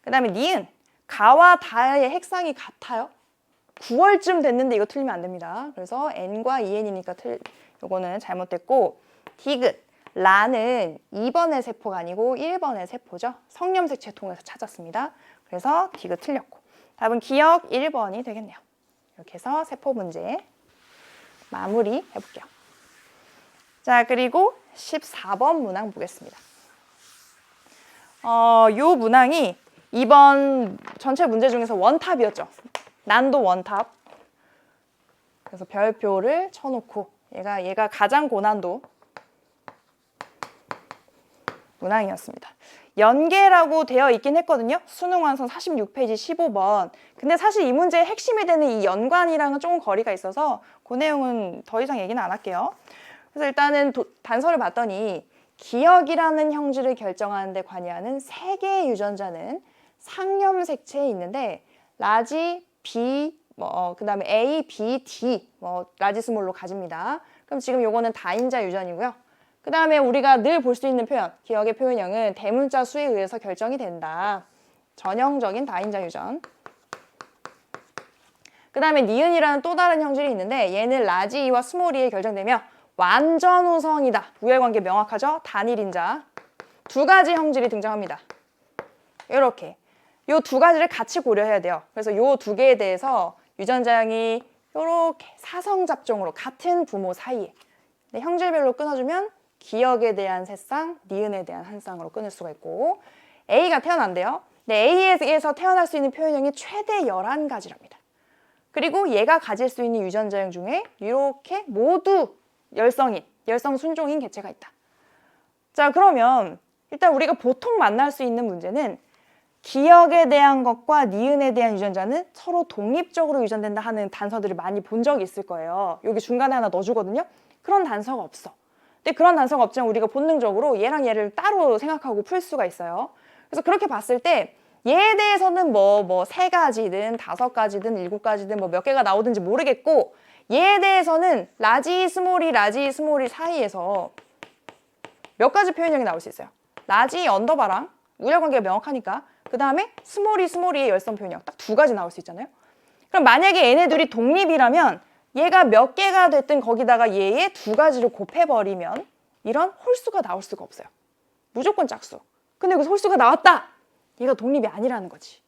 그 다음에 니은 가와 다의 핵상이 같아요. 9월쯤 됐는데 이거 틀리면 안 됩니다. 그래서 n과 2n이니까 요거는 잘못됐고, 디귿 라는 2번의 세포가 아니고 1번의 세포죠. 성염색체 통해서 찾았습니다. 그래서 디귿 틀렸고 답은 기억 1번이 되겠네요. 이렇게 해서 세포 문제 마무리 해볼게요. 자, 그리고 14번 문항 보겠습니다. 요 문항이 이번 전체 문제 중에서 원탑이었죠. 난도 원탑. 그래서 별표를 쳐놓고 얘가 가장 고난도 문항이었습니다. 연계라고 되어 있긴 했거든요. 수능 완성 46페이지 15번. 근데 사실 이 문제의 핵심이 되는 이 연관이랑은 조금 거리가 있어서 그 내용은 더 이상 얘기는 안 할게요. 그래서 일단은 단서를 봤더니 기억이라는 형질을 결정하는 데 관여하는 3개의 유전자는 상염색체에 있는데 라지, B, 그 다음에 A, B, D, 라지스몰로 가집니다. 그럼 지금 요거는 다인자 유전이고요. 그 다음에 우리가 늘 볼 수 있는 표현, 기억의 표현형은 대문자 수에 의해서 결정이 된다. 전형적인 다인자 유전. 그 다음에 니은이라는 또 다른 형질이 있는데 얘는 라지 E와 스몰 E에 결정되며 완전 우성이다. 우열관계 명확하죠? 단일인자. 2가지 형질이 등장합니다. 이렇게. 요 2가지를 같이 고려해야 돼요. 그래서 요 2개에 대해서 유전자형이 이렇게 사성잡종으로 같은 부모 사이에 형질별로 끊어주면 기억에 대한 3쌍, 니은에 대한 1쌍으로 끊을 수가 있고, A가 태어난대요. 근데 A에서 태어날 수 있는 표현형이 최대 11가지랍니다. 그리고 얘가 가질 수 있는 유전자형 중에 이렇게 모두 열성 순종인 개체가 있다. 자, 그러면 일단 우리가 보통 만날 수 있는 문제는 기억에 대한 것과 니은에 대한 유전자는 서로 독립적으로 유전된다 하는 단서들을 많이 본 적이 있을 거예요. 여기 중간에 하나 넣어주거든요. 그런 단서가 없어. 근데 그런 단서가 없지만 우리가 본능적으로 얘랑 얘를 따로 생각하고 풀 수가 있어요. 그래서 그렇게 봤을 때 얘에 대해서는 3가지든 5가지든 7가지든 몇 개가 나오든지 모르겠고, 얘에 대해서는 라지 스몰이 사이에서 몇 가지 표현형이 나올 수 있어요. 라지 언더바랑 우열관계가 명확하니까, 그 다음에 스몰이의 열성 표현형 딱 2가지 나올 수 있잖아요. 그럼 만약에 얘네 둘이 독립이라면 얘가 몇 개가 됐든 거기다가 얘의 2가지를 곱해버리면 이런 홀수가 나올 수가 없어요. 무조건 짝수. 근데 여기서 홀수가 나왔다! 얘가 독립이 아니라는 거지.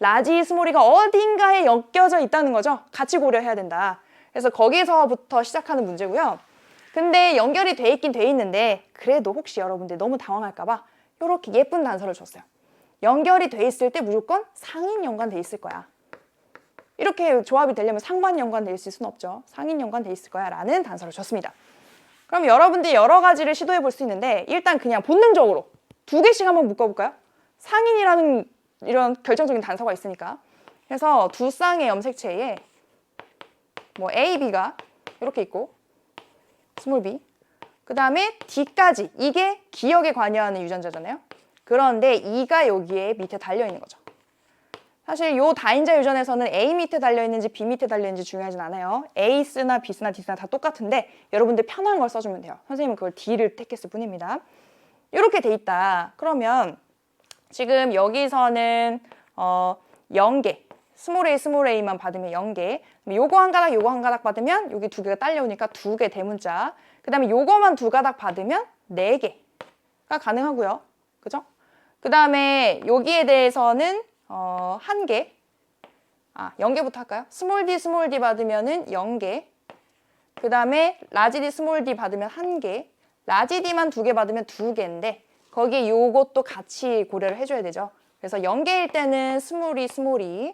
라지 스몰이가 어딘가에 엮여져 있다는 거죠. 같이 고려해야 된다. 그래서 거기서부터 시작하는 문제고요. 근데 연결이 돼 있긴 돼 있는데 그래도 혹시 여러분들 너무 당황할까 봐 이렇게 예쁜 단서를 줬어요. 연결이 돼 있을 때 무조건 상인 연관돼 있을 거야. 이렇게 조합이 되려면 상반 연관돼 있을 수는 없죠. 상인 연관돼 있을 거야 라는 단서를 줬습니다. 그럼 여러분들이 여러 가지를 시도해 볼 수 있는데 일단 그냥 본능적으로 2개씩 한번 묶어볼까요? 상인이라는 이런 결정적인 단서가 있으니까. 그래서 두 쌍의 염색체에 뭐 A, B가 이렇게 있고 스몰 b, 그 다음에 D까지, 이게 기억에 관여하는 유전자잖아요. 그런데 E가 여기에 밑에 달려있는 거죠. 사실 이 다인자 유전에서는 A 밑에 달려있는지 B 밑에 달려있는지 중요하진 않아요. A 쓰나 B 쓰나 D 쓰나 다 똑같은데 여러분들 편한 걸 써주면 돼요. 선생님은 그걸 D를 택했을 뿐입니다. 이렇게 돼 있다. 그러면 지금 여기서는 0개, 스몰 A만 받으면 0개, 요거 한 가닥, 요거 한 가닥 받으면 여기 2개가 딸려오니까 2개 대문자, 그 다음에 요거만 2가닥 받으면 4개가 가능하고요. 그죠? 그 다음에 여기에 대해서는 1개, 0개부터 할까요? 스몰 D 받으면은 0개, 그 다음에 라지 D, 스몰 D 받으면 1개, 라지 D만 2개 받으면 2개인데 거기에 요것도 같이 고려를 해줘야 되죠. 그래서 0개일 때는 스몰이,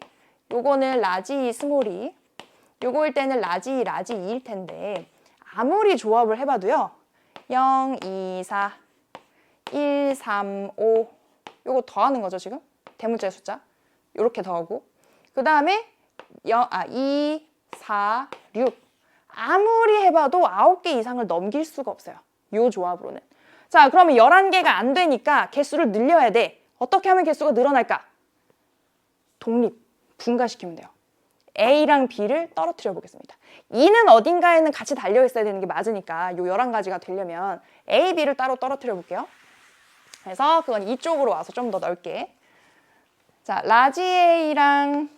요거는 라지 스몰이, 요거일 때는 라지 2일 텐데 아무리 조합을 해봐도요. 0, 2, 4, 1, 3, 5 요거 더하는 거죠 지금? 대문자의 숫자 요렇게 더하고 그 다음에 2, 4, 6 아무리 해봐도 9개 이상을 넘길 수가 없어요. 요 조합으로는. 자, 그러면 11개가 안 되니까 개수를 늘려야 돼. 어떻게 하면 개수가 늘어날까? 독립, 분가시키면 돼요. A랑 B를 떨어뜨려 보겠습니다. 2는 어딘가에는 같이 달려 있어야 되는 게 맞으니까 요 11가지가 되려면 A, B를 따로 떨어뜨려 볼게요. 그래서 그건 이쪽으로 와서 좀 더 넓게. 자, 라지 A랑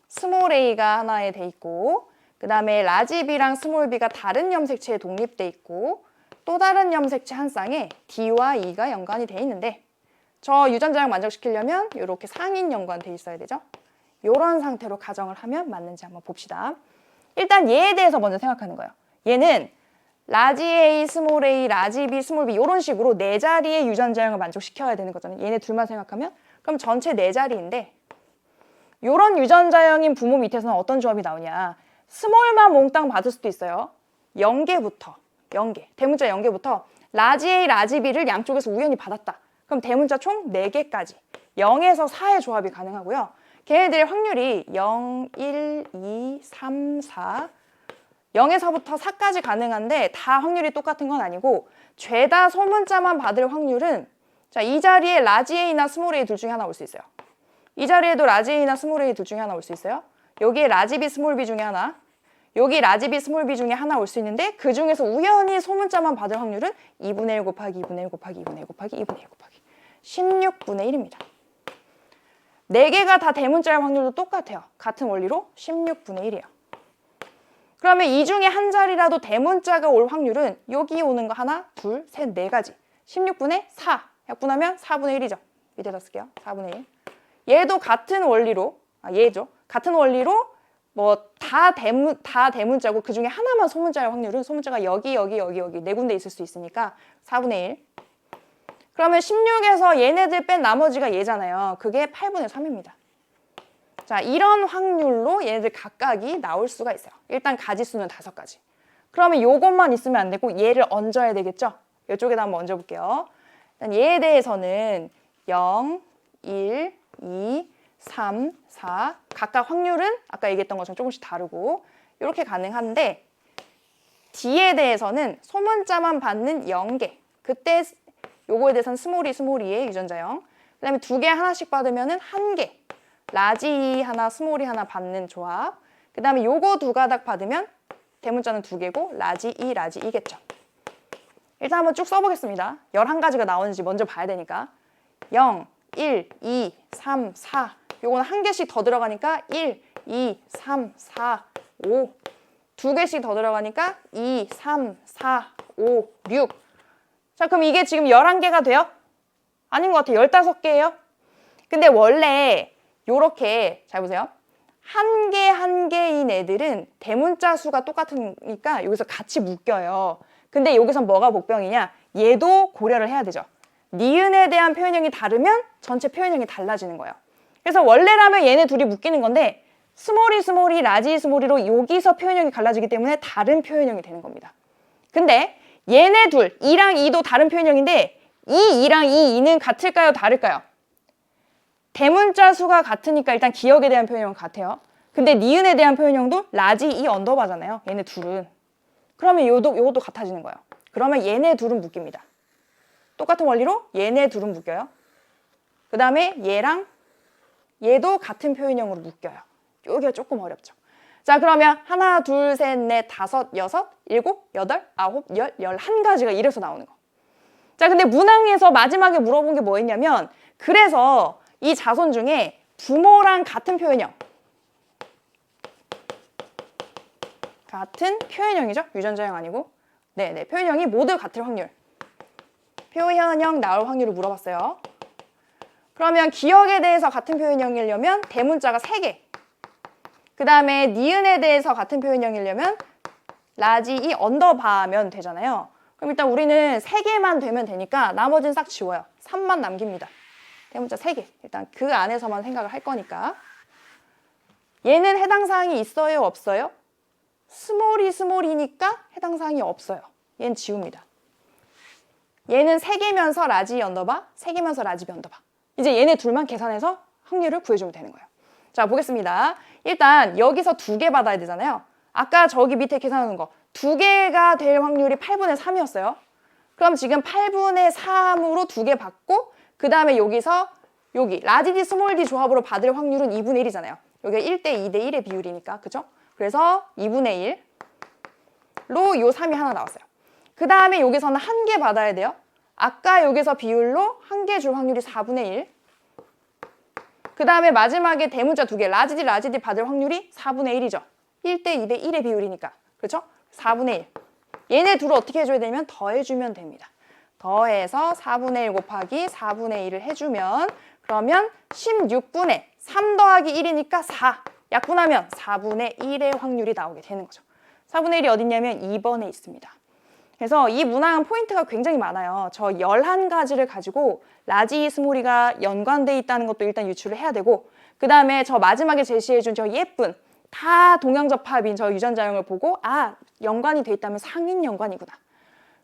스몰 A가 하나에 돼 있고 그 다음에 라지 B랑 스몰 B가 다른 염색체에 독립돼 있고 또 다른 염색체 한 쌍에 D와 E가 연관이 돼 있는데 저 유전자형 만족시키려면 이렇게 상인 연관돼 있어야 되죠. 이런 상태로 가정을 하면 맞는지 한번 봅시다. 일단 얘에 대해서 먼저 생각하는 거예요. 얘는 라지 A, 스몰 A, 라지 B, 스몰 B 이런 식으로 4자리의 유전자형을 만족시켜야 되는 거잖아요. 얘네 둘만 생각하면 그럼 전체 4자리인데 이런 유전자형인 부모 밑에서는 어떤 조합이 나오냐. 스몰만 몽땅 받을 수도 있어요. 0개부터 0개, 대문자 0개부터 라지 A, 라지 B를 양쪽에서 우연히 받았다. 그럼 대문자 총 4개까지 0에서 4의 조합이 가능하고요. 걔네들의 확률이 0, 1, 2, 3, 4 0에서부터 4까지 가능한데 다 확률이 똑같은 건 아니고 죄다 소문자만 받을 확률은 자, 이 자리에 라지 A나 스몰 A 둘 중에 하나 올 수 있어요. 이 자리에도 라지 A나 스몰 A 둘 중에 하나 올 수 있어요. 여기에 라지 B, 스몰 B 중에 하나, 여기 라지 B, 스몰 B 중에 하나 올 수 있는데 그 중에서 우연히 소문자만 받을 확률은 2분의 1 곱하기 2분의 1 곱하기 2분의 1 곱하기 2분의 1 곱하기 16분의 1입니다. 4개가 다 대문자일 확률도 똑같아요. 같은 원리로 16분의 1이에요. 그러면 이 중에 한 자리라도 대문자가 올 확률은 여기 오는 거 하나, 둘, 셋, 4가지. 16분의 4. 약분하면 4분의 1이죠. 밑에다 쓸게요. 4분의 1. 얘도 같은 원리로, 얘죠. 같은 원리로 뭐 다 대문자고 그 중에 하나만 소문자일 확률은 소문자가 여기 4군데 있을 수 있으니까 4분의 1. 그러면 16에서 얘네들 뺀 나머지가 얘잖아요. 그게 8분의 3입니다. 자, 이런 확률로 얘네들 각각이 나올 수가 있어요. 일단 가지수는 5가지. 그러면 요것만 있으면 안 되고 얘를 얹어야 되겠죠? 이쪽에다 한번 얹어볼게요. 일단 얘에 대해서는 0, 1, 2, 3, 4 각각 확률은 아까 얘기했던 것처럼 조금씩 다르고 이렇게 가능한데 D에 대해서는 소문자만 받는 0개. 그때 요거에 대해서는 스몰이의 유전자형. 그 다음에 2개 하나씩 받으면은 1개. 라지 하나, 스몰이 하나 받는 조합. 그 다음에 요거 2가닥 받으면 대문자는 2개고 라지 2겠죠. 일단 한번 쭉 써보겠습니다. 11가지가 나오는지 먼저 봐야 되니까. 0, 1, 2, 3, 4. 요거는 1개씩 더 들어가니까 1, 2, 3, 4, 5. 2개씩 더 들어가니까 2, 3, 4, 5, 6. 자, 그럼 이게 지금 11개가 돼요? 아닌 것 같아요. 15개예요. 근데 원래 요렇게 잘 보세요. 한 개인 애들은 대문자 수가 똑같으니까 여기서 같이 묶여요. 근데 여기서 뭐가 복병이냐? 얘도 고려를 해야 되죠. 니은에 대한 표현형이 다르면 전체 표현형이 달라지는 거예요. 그래서 원래라면 얘네 둘이 묶이는 건데 스몰이 스몰이 라지 스몰이로 여기서 표현형이 갈라지기 때문에 다른 표현형이 되는 겁니다. 근데 얘네 둘, 2랑 2도 다른 표현형인데 이 2랑 이 2는 같을까요? 다를까요? 대문자 수가 같으니까 일단 기억에 대한 표현형은 같아요. 근데 니은에 대한 표현형도 라지 이 언더바잖아요. 얘네 둘은. 그러면 요것도 같아지는 거예요. 그러면 얘네 둘은 묶입니다. 똑같은 원리로 얘네 둘은 묶여요. 그 다음에 얘랑 얘도 같은 표현형으로 묶여요. 여기가 조금 어렵죠. 자, 그러면 하나, 둘, 셋, 넷, 다섯, 여섯, 일곱, 여덟, 아홉, 열, 11가지가 이래서 나오는 거. 자, 근데 문항에서 마지막에 물어본 게 뭐였냐면 그래서 이 자손 중에 부모랑 같은 표현형. 같은 표현형이죠. 유전자형 아니고. 네네, 표현형이 모두 같을 확률. 표현형 나올 확률을 물어봤어요. 그러면 기억에 대해서 같은 표현형이려면 대문자가 3개. 그 다음에 니은에 대해서 같은 표현형이려면 라지 이 언더바면 되잖아요. 그럼 일단 우리는 3개만 되면 되니까 나머지는 싹 지워요. 3만 남깁니다. 대문자 3개. 일단 그 안에서만 생각을 할 거니까. 얘는 해당 사항이 있어요? 없어요? 스몰이니까 해당 사항이 없어요. 얘는 지웁니다. 얘는 3개면서 라지 언더바, 3개면서 라지 언더바. 이제 얘네 둘만 계산해서 확률을 구해주면 되는 거예요. 자, 보겠습니다. 일단 여기서 2개 받아야 되잖아요. 아까 저기 밑에 계산하는 거 2개가 될 확률이 8분의 3이었어요. 그럼 지금 8분의 3으로 2개 받고 그 다음에 여기서 여기 라지 D 스몰 D 조합으로 받을 확률은 2분의 1이잖아요. 여기가 1대 2대 1의 비율이니까. 그죠? 그래서 2분의 1로 요 3이 하나 나왔어요. 그 다음에 여기서는 1개 받아야 돼요. 아까 여기서 비율로 1개 줄 확률이 4분의 1. 그 다음에 마지막에 대문자 2개, 라지 D 받을 확률이 4분의 1이죠. 1대 2대 1의 비율이니까. 그렇죠? 4분의 1. 얘네 둘을 어떻게 해줘야 되냐면 더해주면 됩니다. 더해서 4분의 1 곱하기 4분의 1을 해주면 그러면 16분의 3 더하기 1이니까 4. 약분하면 4분의 1의 확률이 나오게 되는 거죠. 4분의 1이 어딨냐면 2번에 있습니다. 그래서 이 문항은 포인트가 굉장히 많아요. 저 11가지를 가지고 라지 스몰이가 연관돼 있다는 것도 일단 유추를 해야 되고 그 다음에 저 마지막에 제시해준 저 예쁜 다 동양접합인 저 유전자형을 보고 아, 연관이 돼 있다면 상인 연관이구나.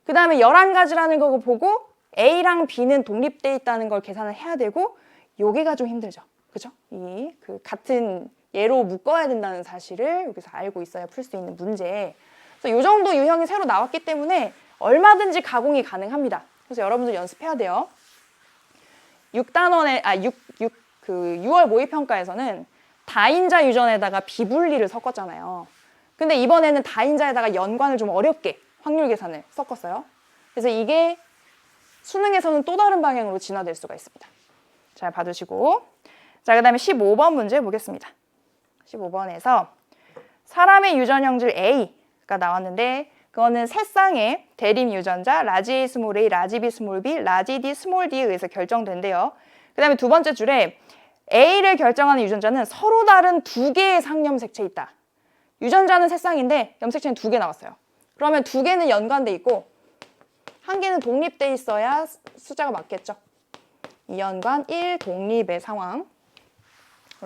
그 다음에 11가지라는 거 보고 A랑 B는 독립돼 있다는 걸 계산을 해야 되고 여기가 좀 힘들죠. 그죠? 이 같은 예로 묶어야 된다는 사실을 여기서 알고 있어야 풀 수 있는 문제. 그래서 이 정도 유형이 새로 나왔기 때문에 얼마든지 가공이 가능합니다. 그래서 여러분들 연습해야 돼요. 6월 모의평가에서는 다인자 유전에다가 비분리를 섞었잖아요. 근데 이번에는 다인자에다가 연관을 좀 어렵게 확률 계산을 섞었어요. 그래서 이게 수능에서는 또 다른 방향으로 진화될 수가 있습니다. 잘 봐두시고. 자, 그 다음에 15번 문제 보겠습니다. 15번에서 사람의 유전형질 A가 나왔는데 그거는 세 쌍의 대립 유전자 라지 A 스몰 A, 라지 B 스몰 B, 라지 D 스몰 D에 의해서 결정된대요. 그 다음에 두 번째 줄에 A를 결정하는 유전자는 서로 다른 2개의 상염색체에 있다. 유전자는 세 쌍인데 염색체는 2개 나왔어요. 그러면 2개는 연관돼 있고 1개는 독립돼 있어야 숫자가 맞겠죠. 2연관 1 독립의 상황으로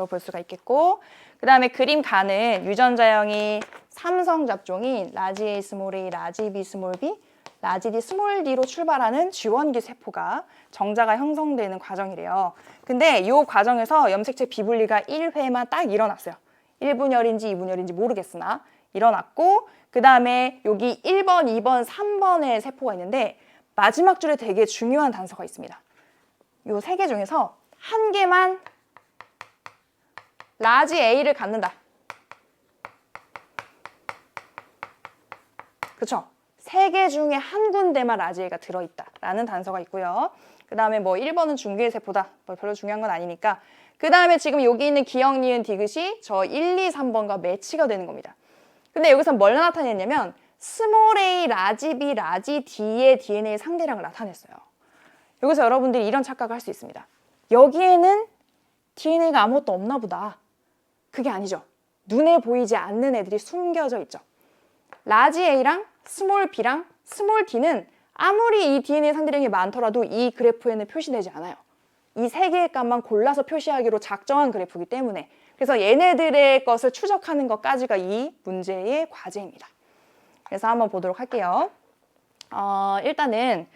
볼 수가 있겠고 그 다음에 그림 가는 유전자형이 삼성 잡종인 라지 A 스몰 A, 라지 B 스몰 B, 라지 D 스몰 D로 출발하는 쥐원기 세포가 정자가 형성되는 과정이래요. 근데 이 과정에서 염색체 비분리가 1회만 딱 일어났어요. 1분열인지 2분열인지 모르겠으나 일어났고 그 다음에 여기 1번, 2번, 3번의 세포가 있는데 마지막 줄에 되게 중요한 단서가 있습니다. 이 3개 중에서 1개만 라지 A를 갖는다. 그쵸? 3개 중에 한 군데만 라지 A가 들어있다라는 단서가 있고요. 그 다음에 뭐 1번은 중귀의 세포다. 뭐 별로 중요한 건 아니니까. 그 다음에 지금 여기 있는 기억, 니은, 디귿이 저 1, 2, 3번과 매치가 되는 겁니다. 근데 여기서 뭘 나타냈냐면 스몰 a, 라지 b, 라지 d의 DNA 상대량을 나타냈어요. 여기서 여러분들이 이런 착각을 할 수 있습니다. 여기에는 DNA가 아무것도 없나 보다. 그게 아니죠. 눈에 보이지 않는 애들이 숨겨져 있죠. 라지 a랑 스몰 b랑 스몰 d는 아무리 이 DNA 상대량이 많더라도 이 그래프에는 표시되지 않아요. 이 세 개의 값만 골라서 표시하기로 작정한 그래프이기 때문에 그래서 얘네들의 것을 추적하는 것까지가 이 문제의 과제입니다. 그래서 한번 보도록 할게요. 일단은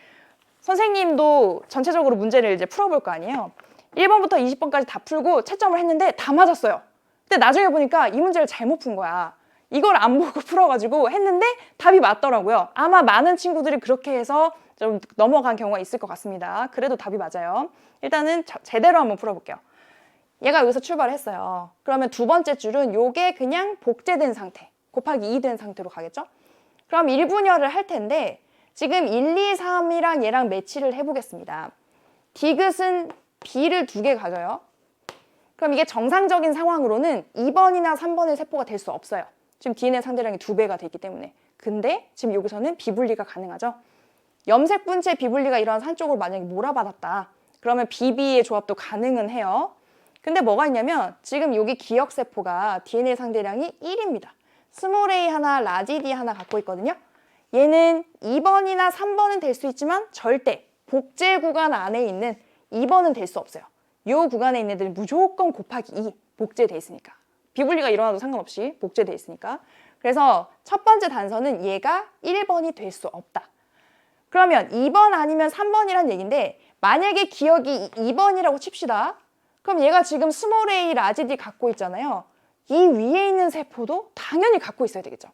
선생님도 전체적으로 문제를 이제 풀어볼 거 아니에요. 1번부터 20번까지 다 풀고 채점을 했는데 다 맞았어요. 근데 나중에 보니까 이 문제를 잘못 푼 거야. 이걸 안 보고 풀어가지고 했는데 답이 맞더라고요. 아마 많은 친구들이 그렇게 해서 좀 넘어간 경우가 있을 것 같습니다. 그래도 답이 맞아요. 일단은 제대로 한번 풀어볼게요. 얘가 여기서 출발을 했어요. 그러면 두 번째 줄은 요게 그냥 복제된 상태, 곱하기 2 된 상태로 가겠죠? 그럼 1분열을 할 텐데 지금 1, 2, 3이랑 얘랑 매치를 해보겠습니다. 디귿은 B를 2개 가져요. 그럼 이게 정상적인 상황으로는 2번이나 3번의 세포가 될 수 없어요. 지금 DNA 상대량이 2배가 되기 때문에. 근데 지금 여기서는 비분리가 가능하죠. 염색 분체 비분리가 일어나서 한쪽으로 만약에 몰아받았다. 그러면 BB의 조합도 가능은 해요. 근데 뭐가 있냐면 지금 여기 기억세포가 DNA 상대량이 1입니다. 스몰 a 하나, 라지 d 하나 갖고 있거든요. 얘는 2번이나 3번은 될 수 있지만 절대 복제 구간 안에 있는 2번은 될 수 없어요. 이 구간에 있는 애들은 무조건 곱하기 2 복제돼 있으니까. 비분리가 일어나도 상관없이 복제돼 있으니까. 그래서 첫 번째 단서는 얘가 1번이 될 수 없다. 그러면 2번 아니면 3번이란 얘기인데 만약에 기억이 2번이라고 칩시다. 그럼 얘가 지금 스몰 a, 라지 d 갖고 있잖아요. 이 위에 있는 세포도 당연히 갖고 있어야 되겠죠.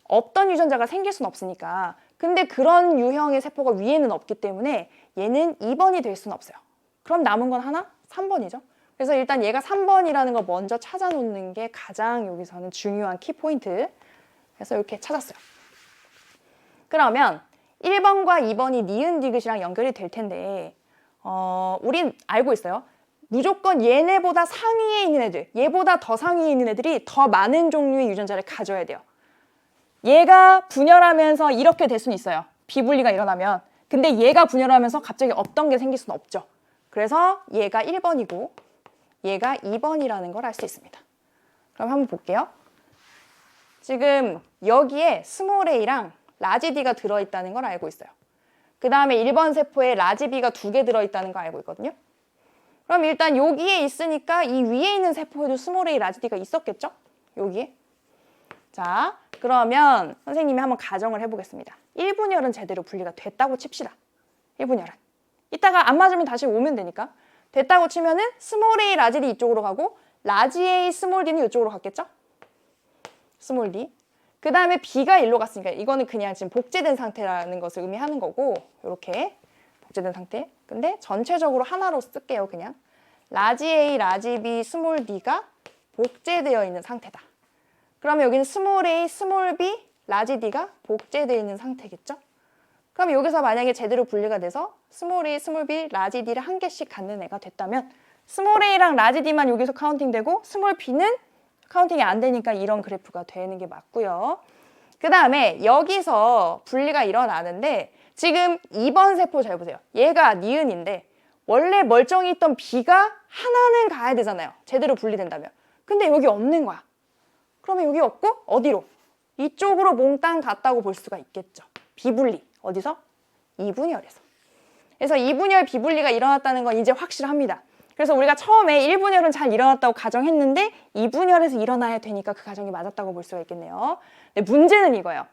없던 유전자가 생길 수는 없으니까. 근데 그런 유형의 세포가 위에는 없기 때문에 얘는 2번이 될 수는 없어요. 그럼 남은 건 하나? 3번이죠. 그래서 일단 얘가 3번이라는 걸 먼저 찾아놓는 게 가장 여기서는 중요한 키포인트. 그래서 이렇게 찾았어요. 그러면 1번과 2번이 니은 디귿이랑 연결이 될 텐데 우린 알고 있어요. 무조건 얘네보다 상위에 있는 애들, 얘보다 더 상위에 있는 애들이 더 많은 종류의 유전자를 가져야 돼요. 얘가 분열하면서 이렇게 될 수는 있어요. 비분리가 일어나면. 근데 얘가 분열하면서 갑자기 없던 게 생길 수는 없죠. 그래서 얘가 1번이고 얘가 2번이라는 걸 알 수 있습니다. 그럼 한번 볼게요. 지금 여기에 스몰 a랑 라지 d가 들어있다는 걸 알고 있어요. 그 다음에 1번 세포에 라지 b가 2개 들어있다는 걸 알고 있거든요. 그럼 일단 여기에 있으니까 이 위에 있는 세포에도 스몰 a, 라지 d가 있었겠죠? 여기에. 자, 그러면 선생님이 한번 가정을 해보겠습니다. 1분열은 제대로 분리가 됐다고 칩시다. 1분열은. 이따가 안 맞으면 다시 오면 되니까. 됐다고 치면은 스몰 a, 라지 d 이쪽으로 가고 라지 a, 스몰 d는 이쪽으로 갔겠죠? 스몰 d. 그 다음에 b가 일로 갔으니까 이거는 그냥 지금 복제된 상태라는 것을 의미하는 거고 이렇게 복제된 상태. 근데 전체적으로 하나로 쓸게요. 그냥 라지 a, 라지 b, 스몰 d가 복제되어 있는 상태다. 그러면 여기는 스몰 a, 스몰 b, 라지 d가 복제되어 있는 상태겠죠? 그럼 여기서 만약에 제대로 분리가 돼서 스몰 a, 스몰 b, 라지 d를 한 개씩 갖는 애가 됐다면 스몰 a랑 라지 d만 여기서 카운팅되고 스몰 b는 카운팅이 안 되니까 이런 그래프가 되는 게 맞고요. 그 다음에 여기서 분리가 일어나는데 지금 2번 세포 잘 보세요. 얘가 니은인데 원래 멀쩡히 있던 b가 하나는 가야 되잖아요. 제대로 분리된다면. 근데 여기 없는 거야. 그러면 여기 없고 어디로? 이쪽으로 몽땅 갔다고 볼 수가 있겠죠. 비분리. 어디서? 2분열에서. 그래서 2분열 비분리가 일어났다는 건 이제 확실합니다. 그래서 우리가 처음에 1분열은 잘 일어났다고 가정했는데 2분열에서 일어나야 되니까 그 가정이 맞았다고 볼 수가 있겠네요. 근데 문제는 이거예요.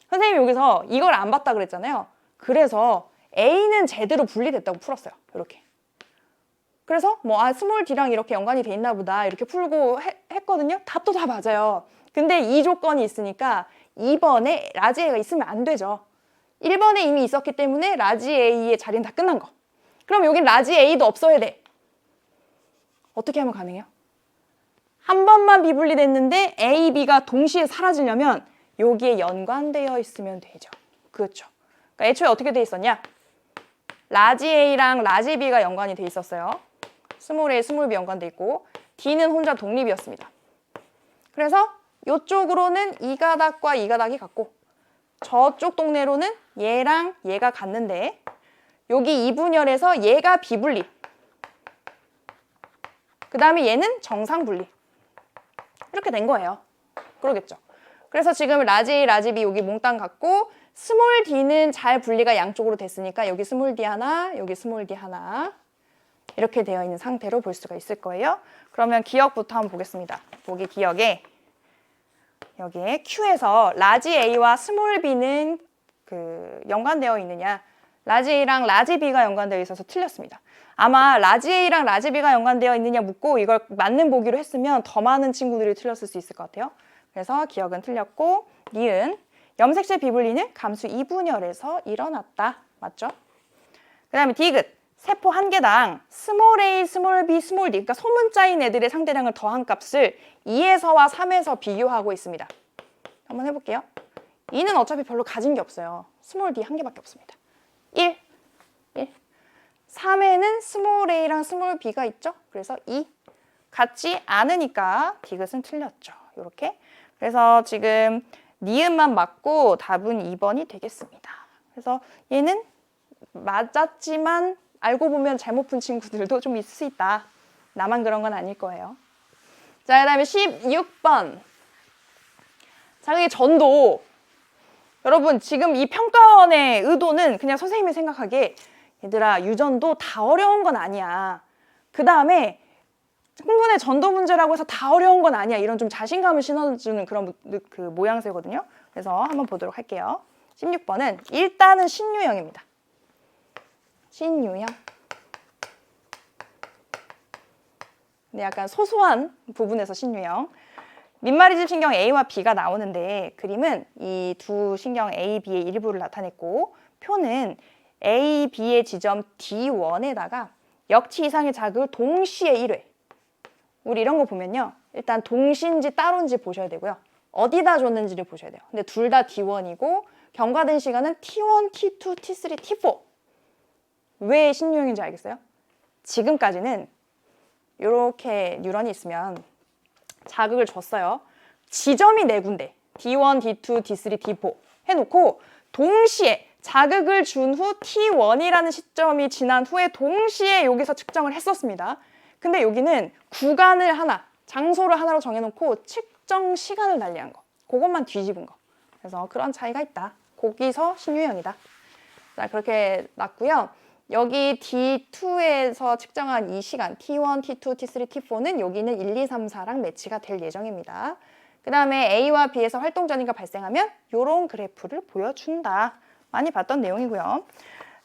선생님이 여기서 이걸 안 봤다 그랬잖아요. 그래서 A는 제대로 분리됐다고 풀었어요. 이렇게. 그래서 스몰 d랑 이렇게 연관이 돼 있나 보다 이렇게 풀고 했거든요. 답도 다 맞아요. 근데 이 조건이 있으니까 2번에 라지 A가 있으면 안 되죠. 1번에 이미 있었기 때문에 라지 A의 자리는 다 끝난 거. 그럼 여긴 라지 A도 없어야 돼. 어떻게 하면 가능해요? 한 번만 비분리됐는데 A, B가 동시에 사라지려면 여기에 연관되어 있으면 되죠. 그렇죠. 그러니까 애초에 어떻게 돼 있었냐? 라지 A랑 라지 B가 연관이 돼 있었어요. 스몰 A, 스몰 B 연관돼 있고 D는 혼자 독립이었습니다. 그래서 이쪽으로는 이 가닥과 이 가닥이 같고 저쪽 동네로는 얘랑 얘가 같는데 여기 2분열에서 얘가 비분리. 그 다음에 얘는 정상 분리. 이렇게 된 거예요. 그러겠죠. 그래서 지금 라지 A, 라지 B 여기 몽땅 같고 스몰 d는 잘 분리가 양쪽으로 됐으니까 여기 스몰 d 하나, 여기 스몰 d 하나 이렇게 되어 있는 상태로 볼 수가 있을 거예요. 그러면 기억부터 한번 보겠습니다. 보기 기억에 여기에 Q에서 라지 A와 스몰 b는 연관되어 있느냐, 라지 A랑 라지 B가 연관되어 있어서 틀렸습니다. 아마 라지 A랑 라지 B가 연관되어 있느냐 묻고 이걸 맞는 보기로 했으면 더 많은 친구들이 틀렸을 수 있을 것 같아요. 그래서 기억은 틀렸고, 니은 염색체 비분리는 감수 2분열에서 일어났다. 맞죠? 그 다음에 디귿 세포 한 개당 스몰 a, 스몰 b, 스몰 d, 그러니까 소문자인 애들의 상대량을 더한 값을 2에서와 3에서 비교하고 있습니다. 한번 해볼게요. 2는 어차피 별로 가진 게 없어요. 스몰 d 한 개밖에 없습니다. 1, 3에는 스몰 a랑 스몰 b가 있죠? 그래서 2. 같지 않으니까 디귿은 틀렸죠. 이렇게. 그래서 지금 니은만 맞고 답은 2번이 되겠습니다. 그래서 얘는 맞았지만 알고 보면 잘못 푼 친구들도 좀 있을 수 있다. 나만 그런 건 아닐 거예요. 자, 그 다음에 16번. 자극의 전도. 여러분, 지금 이 평가원의 의도는 그냥 선생님이 생각하기에 얘들아, 유전도 다 어려운 건 아니야. 그 다음에 흥분의 전도 문제라고 해서 다 어려운 건 아니야. 이런 좀 자신감을 심어주는 그런 모양새거든요. 그래서 한번 보도록 할게요. 16번은 일단은 신유형입니다. 신유형. 네, 약간 소소한 부분에서 신유형. 민마리집 신경 A와 B가 나오는데 그림은 이 두 신경 A, B의 일부를 나타냈고 표는 A, B의 지점 D1에다가 역치 이상의 자극을 동시에 1회. 우리 이런 거 보면요. 일단 동시인지 따로인지 보셔야 되고요. 어디다 줬는지를 보셔야 돼요. 근데 둘 다 D1이고 경과된 시간은 T1, T2, T3, T4. 왜 신유형인지 알겠어요? 지금까지는 이렇게 뉴런이 있으면 자극을 줬어요. 지점이 네 군데. D1, D2, D3, D4 해놓고 동시에 자극을 준 후 T1이라는 시점이 지난 후에 동시에 여기서 측정을 했었습니다. 근데 여기는 구간을 하나, 장소를 하나로 정해놓고 측정 시간을 달리한 거. 그것만 뒤집은 거. 그래서 그런 차이가 있다. 거기서 신유형이다. 자, 그렇게 났고요. 여기 D2에서 측정한 이 시간 T1, T2, T3, T4는 여기는 1, 2, 3, 4랑 매치가 될 예정입니다. 그 다음에 A와 B에서 활동 전이가 발생하면 이런 그래프를 보여준다. 많이 봤던 내용이고요.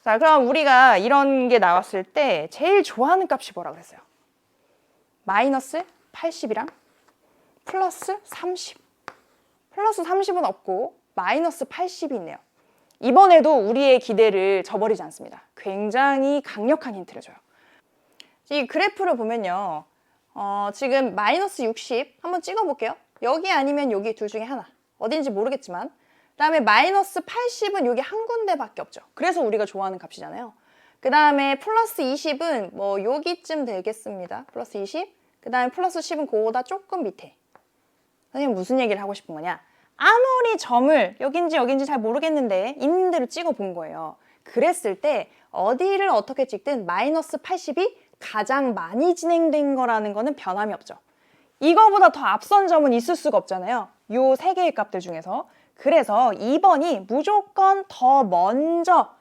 자, 그럼 우리가 이런 게 나왔을 때 제일 좋아하는 값이 뭐라 그랬어요? 마이너스 80이랑 플러스 30. 플러스 30은 없고 마이너스 80이 있네요. 이번에도 우리의 기대를 저버리지 않습니다. 굉장히 강력한 힌트를 줘요. 이 그래프를 보면요. 지금 마이너스 60 한번 찍어볼게요. 여기 아니면 여기 둘 중에 하나. 어딘지 모르겠지만. 그 다음에 마이너스 80은 여기 한 군데밖에 없죠. 그래서 우리가 좋아하는 값이잖아요. 그 다음에 플러스 20은 뭐 여기쯤 되겠습니다. 플러스 20. 그 다음에 플러스 10은 그거보다 조금 밑에. 선생님 무슨 얘기를 하고 싶은 거냐? 아무리 점을 여긴지 잘 모르겠는데 있는 대로 찍어 본 거예요. 그랬을 때 어디를 어떻게 찍든 마이너스 80이 가장 많이 진행된 거라는 거는 변함이 없죠. 이거보다 더 앞선 점은 있을 수가 없잖아요. 요 세 개의 값들 중에서. 그래서 2번이 무조건 더 먼저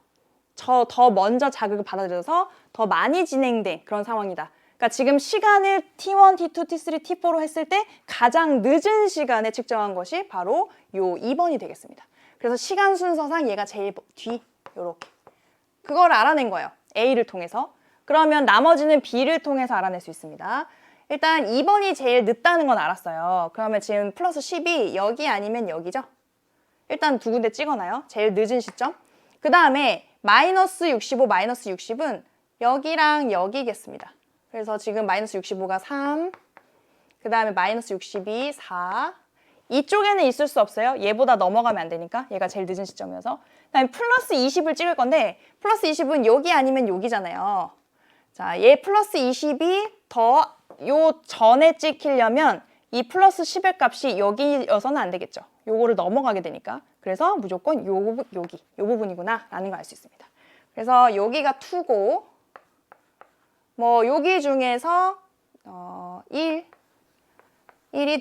자극을 받아들여서 더 많이 진행된 그런 상황이다. 그러니까 지금 시간을 T1, T2, T3, T4로 했을 때 가장 늦은 시간에 측정한 것이 바로 요 2번이 되겠습니다. 그래서 시간 순서상 얘가 제일 뒤, 요렇게. 그걸 알아낸 거예요. A를 통해서. 그러면 나머지는 B를 통해서 알아낼 수 있습니다. 일단 2번이 제일 늦다는 건 알았어요. 그러면 지금 플러스 10이 여기 아니면 여기죠? 일단 두 군데 찍어놔요. 제일 늦은 시점. 그 다음에 마이너스 65, 마이너스 60은 여기랑 여기겠습니다. 그래서 지금 마이너스 65가 3, 그 다음에 마이너스 62, 4. 이쪽에는 있을 수 없어요. 얘보다 넘어가면 안 되니까. 얘가 제일 늦은 시점이어서. 그 다음에 플러스 20을 찍을 건데 플러스 20은 여기 아니면 여기잖아요. 자, 얘 플러스 20이 더 요 전에 찍히려면 이 플러스 10의 값이 여기여서는 안 되겠죠. 요거를 넘어가게 되니까. 그래서 무조건 요 부분이구나 라는 걸 알 수 있습니다. 그래서 여기가 2고 뭐 여기 중에서 1이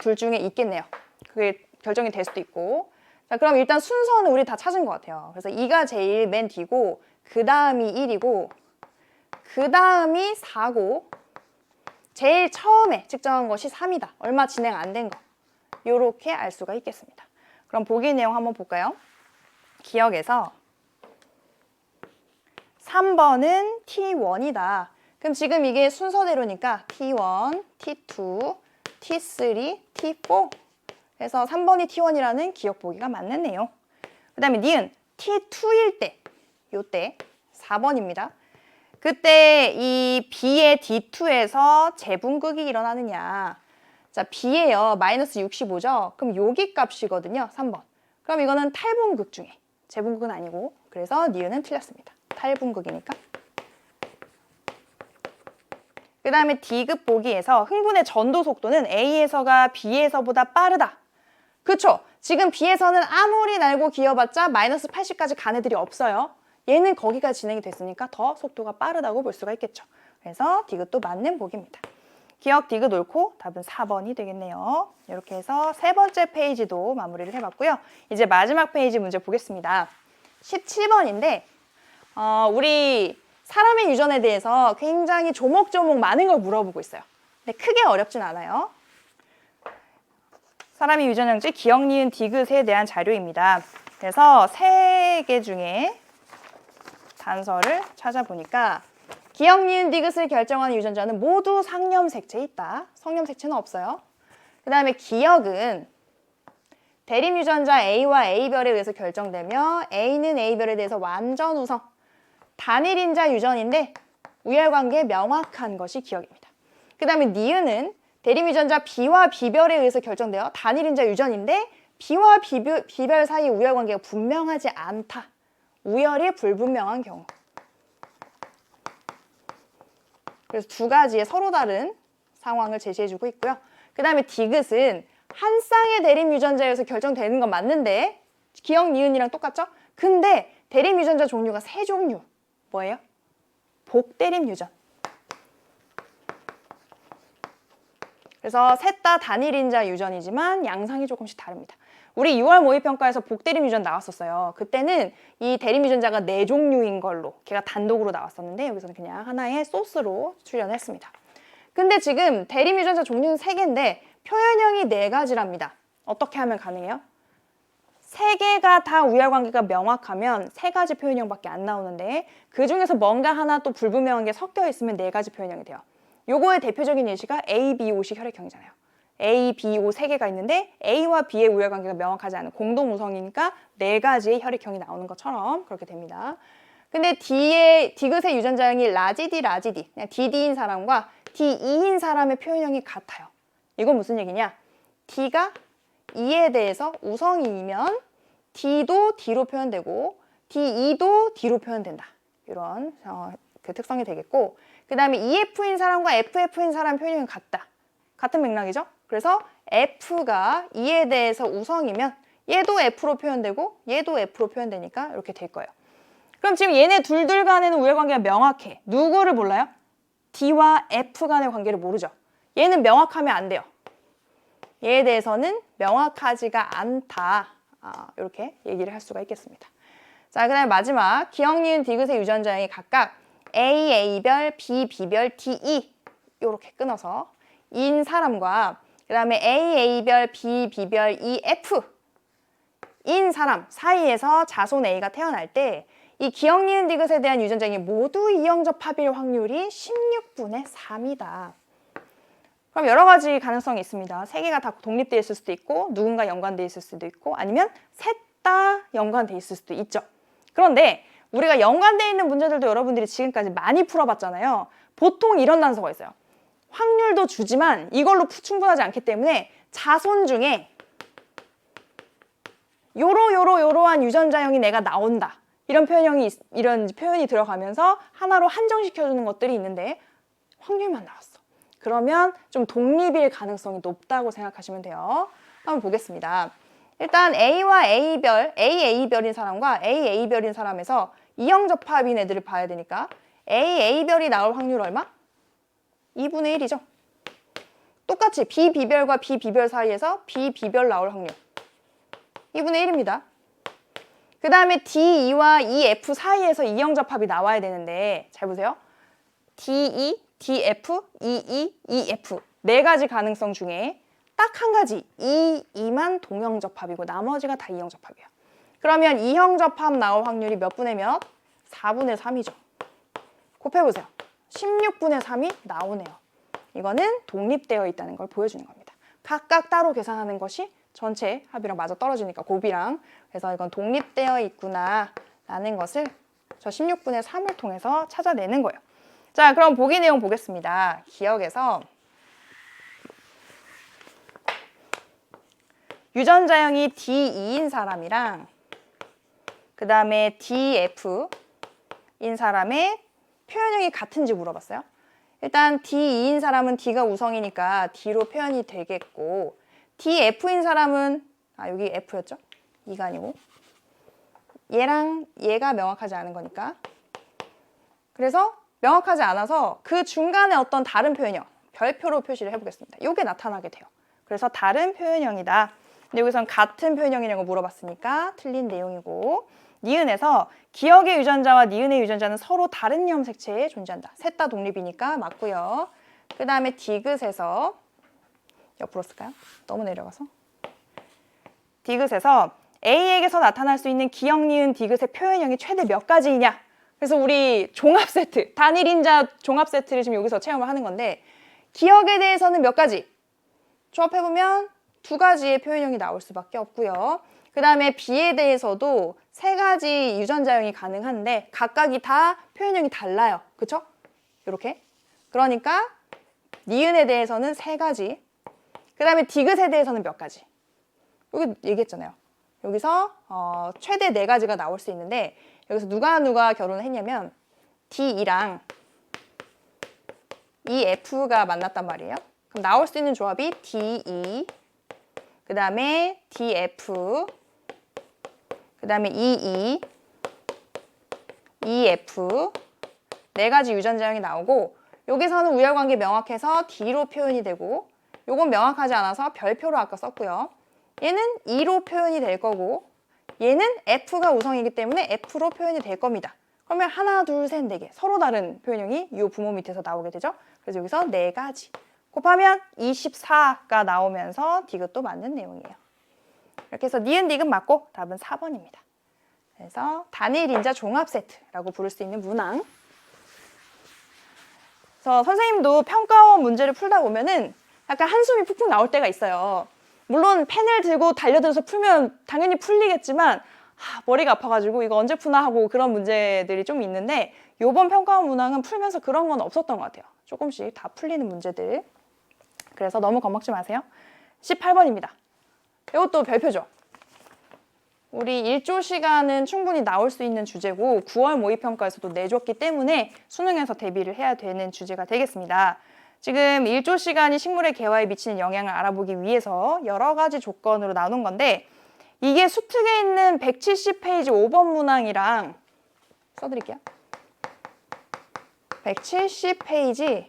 둘 중에 있겠네요. 그게 결정이 될 수도 있고. 자, 그럼 일단 순서는 우리 다 찾은 것 같아요. 그래서 2가 제일 맨 뒤고, 그 다음이 1이고, 그 다음이 4고, 제일 처음에 측정한 것이 3이다. 얼마 진행 안 된 거. 요렇게 알 수가 있겠습니다. 그럼 보기 내용 한번 볼까요? 기억에서 3번은 T1이다. 그럼 지금 이게 순서대로니까 T1, T2, T3, T4 그래서 3번이 T1이라는 기억 보기가 맞는 내용. 그 다음에 니은 T2일 때, 요때 4번입니다. 그때 이 B의 D2에서 재분극이 일어나느냐. 자, B에요. 마이너스 65죠? 그럼 여기 값이거든요. 3번. 그럼 이거는 탈분극 중에 재분극은 아니고 그래서 니은은 틀렸습니다. 탈분극이니까. 그 다음에 D급 보기에서 흥분의 전도 속도는 A에서가 B에서보다 빠르다. 그쵸? 지금 B에서는 아무리 날고 기어봤자 마이너스 80까지 간 애들이 없어요. 얘는 거기까지 진행이 됐으니까 더 속도가 빠르다고 볼 수가 있겠죠. 그래서 D급도 맞는 보기입니다. 기억 D급 옳고 답은 4번이 되겠네요. 이렇게 해서 세 번째 페이지도 마무리를 해봤고요. 이제 마지막 페이지 문제 보겠습니다. 17번인데 우리 사람의 유전에 대해서 굉장히 조목조목 많은 걸 물어보고 있어요. 근데 크게 어렵진 않아요. 사람의 유전 형질 기억, 니은, 디귿에 대한 자료입니다. 그래서 3개 중에 단서를 찾아보니까 기억, 니은, 디귿을 결정하는 유전자는 모두 상념색체에 있다. 성념색체는 없어요. 그 다음에 기억은 대립 유전자 A와 A별에 의해서 결정되며 A는 A별에 대해서 완전 우성. 단일인자 유전인데 우열관계에 명확한 것이 기억입니다. 그 다음에 니은은 대립 유전자 B와 B별에 의해서 결정되어 단일인자 유전인데 B와 B별 사이 우열관계가 분명하지 않다. 우열이 불분명한 경우. 그래서 두 가지의 서로 다른 상황을 제시해주고 있고요. 그 다음에 디귿은 한 쌍의 대립 유전자에서 결정되는 건 맞는데 기억, 니은이랑 똑같죠? 근데 대립 유전자 종류가 3종류. 뭐예요? 복대립 유전. 그래서 셋 다 단일인자 유전이지만 양상이 조금씩 다릅니다. 우리 6월 모의평가에서 복대립 유전 나왔었어요. 그때는 이 대립 유전자가 4종류인 걸로 걔가 단독으로 나왔었는데 여기서는 그냥 하나의 소스로 출연했습니다. 근데 지금 대립 유전자 종류는 3개인데 표현형이 4가지랍니다. 어떻게 하면 가능해요? 3개가 다 우열관계가 명확하면 3가지 표현형밖에 안 나오는데 그 중에서 뭔가 하나 또 불분명한 게 섞여 있으면 4가지 표현형이 돼요. 요거의 대표적인 예시가 A, B, O식 혈액형이잖아요. A, B, O 3개가 있는데 A와 B의 우열관계가 명확하지 않은 공동우성이니까 4가지의 혈액형이 나오는 것처럼 그렇게 됩니다. 근데 디귿의 유전자형이 라지디, 그냥 DD인 사람과 D2인 사람의 표현형이 같아요. 이건 무슨 얘기냐? D가 E에 대해서 우성이면 D도 D로 표현되고 D2도 D로 표현된다. 이런 그 특성이 되겠고 그 다음에 EF인 사람과 FF인 사람 표현형이 같다. 같은 맥락이죠? 그래서 F가 E에 대해서 우성이면 얘도 F로 표현되고 얘도 F로 표현되니까 이렇게 될 거예요. 그럼 지금 얘네 둘 간에는 우열관계가 명확해. 누구를 몰라요? D와 F 간의 관계를 모르죠. 얘는 명확하면 안 돼요. 얘에 대해서는 명확하지가 않다. 이렇게 얘기를 할 수가 있겠습니다. 자, 그 다음에 마지막 기억, 니은, 디귿의 유전자형이 각각 A, A별, B, B별, D, 이렇게 끊어서 인 사람과 그 다음에 A, A별, B, B별, E, F 인 사람 사이에서 자손 A가 태어날 때 이 기억, 니은, 디귿에 대한 유전자형이 모두 이형접합일 확률이 16분의 3이다. 그럼 여러 가지 가능성이 있습니다. 3개가 다 독립되어 있을 수도 있고 누군가 연관되어 있을 수도 있고 아니면 셋 다 연관되어 있을 수도 있죠. 그런데 우리가 연관되어 있는 문제들도 여러분들이 지금까지 많이 풀어봤잖아요. 보통 이런 단서가 있어요. 확률도 주지만 이걸로 충분하지 않기 때문에 자손 중에 요러한 유전자형이 내가 나온다. 이런 표현이 들어가면서 하나로 한정시켜주는 것들이 있는데 확률만 나왔어. 그러면 좀 독립일 가능성이 높다고 생각하시면 돼요. 한번 보겠습니다. 일단 A와 A별, A별인 사람과 A별인 사람에서 이형접합인 애들을 봐야 되니까 A별이 나올 확률 얼마? 2분의 1이죠. 똑같이 BB별과 BB별 사이에서 BB별 나올 확률 2분의 1입니다. 그 다음에 D2와 EF 사이에서 이형접합이 나와야 되는데 잘 보세요. DE, DF, EE, EF 네 가지 가능성 중에 딱 한 가지 EE만 동형접합이고 나머지가 다 이형접합이에요. 그러면 이형접합 나올 확률이 몇 분의 몇? 4분의 3이죠. 곱해보세요. 16분의 3이 나오네요. 이거는 독립되어 있다는 걸 보여주는 겁니다. 각각 따로 계산하는 것이 전체 합이랑 맞아 떨어지니까 곱이랑. 그래서 이건 독립되어 있구나 라는 것을 저 16분의 3을 통해서 찾아내는 거예요. 자, 그럼 보기 내용 보겠습니다. 기억에서 유전자형이 D2인 사람이랑 그 다음에 DF인 사람의 표현형이 같은지 물어봤어요. 일단 D2인 사람은 D가 우성이니까 D로 표현이 되겠고 DF인 사람은 여기 F였죠? 2가 아니고 얘랑 얘가 명확하지 않은 거니까 그래서 명확하지 않아서 그 중간에 어떤 다른 표현형 별표로 표시를 해보겠습니다. 이게 나타나게 돼요. 그래서 다른 표현형이다. 근데 여기선 같은 표현형이냐고 물어봤으니까 틀린 내용이고 니은에서 기억의 유전자와 니은의 유전자는 서로 다른 염색체에 존재한다. 셋 다 독립이니까 맞고요. 그 다음에 디귿에서 옆으로 쓸까요? 너무 내려가서 디귿에서 A에게서 나타날 수 있는 기억, 니은, 디귿의 표현형이 최대 몇 가지이냐? 그래서 우리 종합 세트, 단일 인자 종합 세트를 지금 여기서 체험을 하는 건데 기억에 대해서는 몇 가지? 조합해보면 2가지의 표현형이 나올 수밖에 없고요. 그 다음에 B에 대해서도 3가지 유전자형이 가능한데 각각이 다 표현형이 달라요. 그쵸? 이렇게. 그러니까 니은에 대해서는 3가지. 그 다음에 디귿에 대해서는 몇 가지? 여기 얘기했잖아요. 여기서 최대 4가지가 나올 수 있는데 여기서 누가 결혼을 했냐면 D2랑 EF가 만났단 말이에요. 그럼 나올 수 있는 조합이 DE, 그 다음에 DF, 그 다음에 EE, EF 4가지 유전자형이 나오고 여기서는 우열관계 명확해서 D로 표현이 되고 요건 명확하지 않아서 별표로 아까 썼고요. 얘는 E로 표현이 될 거고 얘는 F가 우성이기 때문에 F로 표현이 될 겁니다. 그러면 하나, 둘, 셋, 4개 서로 다른 표현형이 이 부모 밑에서 나오게 되죠. 그래서 여기서 4가지 곱하면 24가 나오면서 디귿도 맞는 내용이에요. 이렇게 해서 니은 디귿 맞고 답은 4번입니다. 그래서 단일 인자 종합 세트라고 부를 수 있는 문항. 그래서 선생님도 평가원 문제를 풀다 보면은 약간 한숨이 푹푹 나올 때가 있어요. 물론 펜을 들고 달려들어서 풀면 당연히 풀리겠지만 머리가 아파가지고 이거 언제 푸나 하고 그런 문제들이 좀 있는데 이번 평가원 문항은 풀면서 그런 건 없었던 것 같아요. 조금씩 다 풀리는 문제들. 그래서 너무 겁먹지 마세요. 18번입니다. 이것도 별표죠. 우리 1조 시간은 충분히 나올 수 있는 주제고 9월 모의평가에서도 내줬기 때문에 수능에서 대비를 해야 되는 주제가 되겠습니다. 지금 1조 시간이 식물의 개화에 미치는 영향을 알아보기 위해서 여러 가지 조건으로 나눈 건데 이게 수특에 있는 170페이지 5번 문항이랑 써드릴게요. 170페이지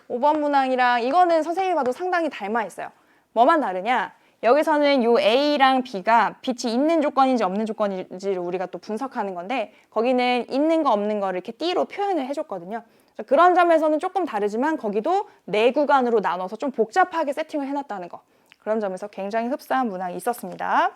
5번 문항이랑 이거는 선생님이 봐도 상당히 닮아 있어요. 뭐만 다르냐? 여기서는 요 A랑 B가 빛이 있는 조건인지 없는 조건인지를 우리가 또 분석하는 건데 거기는 있는 거 없는 거를 이렇게 띠로 표현을 해줬거든요. 그런 점에서는 조금 다르지만 거기도 4구간으로 나눠서 좀 복잡하게 세팅을 해놨다는 거. 그런 점에서 굉장히 흡사한 문항이 있었습니다.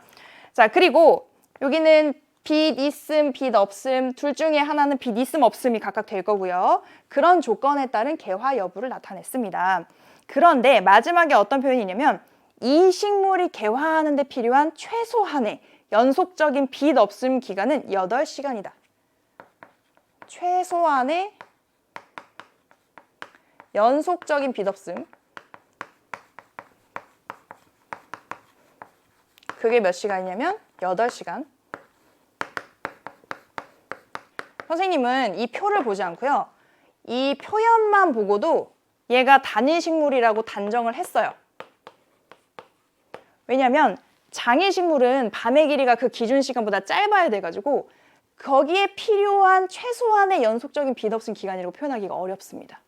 자, 그리고 여기는 빛 있음, 빛 없음 둘 중에 하나는 빛 있음, 없음이 각각 될 거고요. 그런 조건에 따른 개화 여부를 나타냈습니다. 그런데 마지막에 어떤 표현이 있냐면 이 식물이 개화하는 데 필요한 최소한의 연속적인 빛 없음 기간은 8시간이다. 최소한의 연속적인 빛 없음. 그게 몇 시간이냐면 8시간. 선생님은 이 표를 보지 않고요. 이 표현만 보고도 얘가 단일 식물이라고 단정을 했어요. 왜냐면 장일 식물은 밤의 길이가 그 기준 시간보다 짧아야 돼가지고 거기에 필요한 최소한의 연속적인 빛 없음 기간이라고 표현하기가 어렵습니다.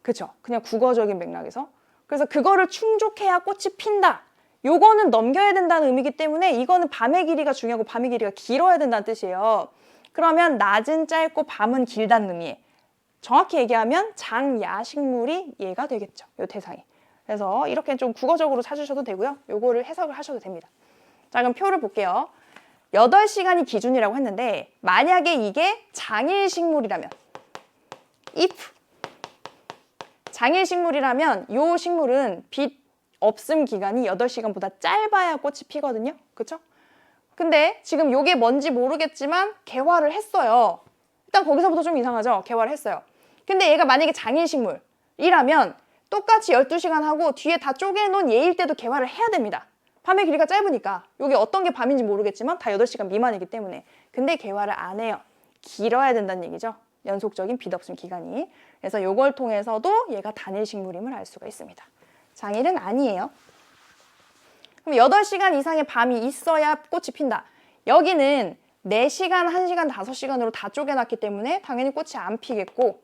그렇죠? 그냥 국어적인 맥락에서. 그래서 그거를 충족해야 꽃이 핀다. 요거는 넘겨야 된다는 의미이기 때문에 이거는 밤의 길이가 중요하고 밤의 길이가 길어야 된다는 뜻이에요. 그러면 낮은 짧고 밤은 길다는 의미에 정확히 얘기하면 장야식물이 얘가 되겠죠. 요 대상이. 그래서 이렇게 좀 국어적으로 찾으셔도 되고요. 요거를 해석을 하셔도 됩니다. 자, 그럼 표를 볼게요. 8시간이 기준이라고 했는데 만약에 이게 장일식물이라면 if 장일식물이라면 요 식물은 빛 없음 기간이 8시간보다 짧아야 꽃이 피거든요. 그쵸? 근데 지금 요게 뭔지 모르겠지만 개화를 했어요. 일단 거기서부터 좀 이상하죠? 개화를 했어요. 근데 얘가 만약에 장일식물이라면 똑같이 12시간 하고 뒤에 다 쪼개놓은 얘일 때도 개화를 해야 됩니다. 밤의 길이가 짧으니까 요게 어떤 게 밤인지 모르겠지만 다 8시간 미만이기 때문에 근데 개화를 안 해요. 길어야 된다는 얘기죠. 연속적인 빛 없음 기간이. 그래서 요걸 통해서도 얘가 단일식물임을 알 수가 있습니다. 장일은 아니에요. 그럼 8시간 이상의 밤이 있어야 꽃이 핀다. 여기는 4시간, 1시간, 5시간으로 다 쪼개놨기 때문에 당연히 꽃이 안 피겠고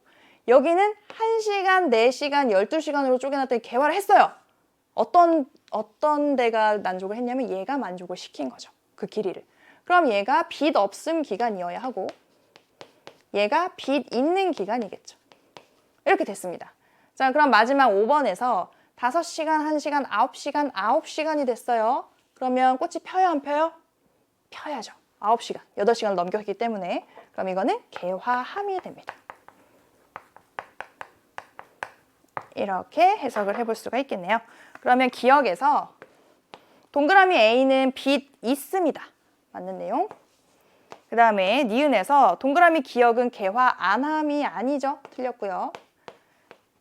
여기는 1시간, 4시간, 12시간으로 쪼개놨더니 개화를 했어요. 어떤 데가 만족을 했냐면 얘가 만족을 시킨 거죠. 그 길이를. 그럼 얘가 빛 없음 기간이어야 하고 얘가 빛 있는 기간이겠죠. 이렇게 됐습니다. 자, 그럼 마지막 5번에서 5시간, 1시간, 9시간, 9시간이 됐어요. 그러면 꽃이 펴요, 안 펴요? 펴야죠. 9시간, 8시간을 넘겼기 때문에 그럼 이거는 개화함이 됩니다. 이렇게 해석을 해볼 수가 있겠네요. 그러면 기억에서 동그라미 A는 빛 있습니다. 맞는 내용. 그 다음에 니은에서 동그라미 기억은 개화 안함이 아니죠. 틀렸고요.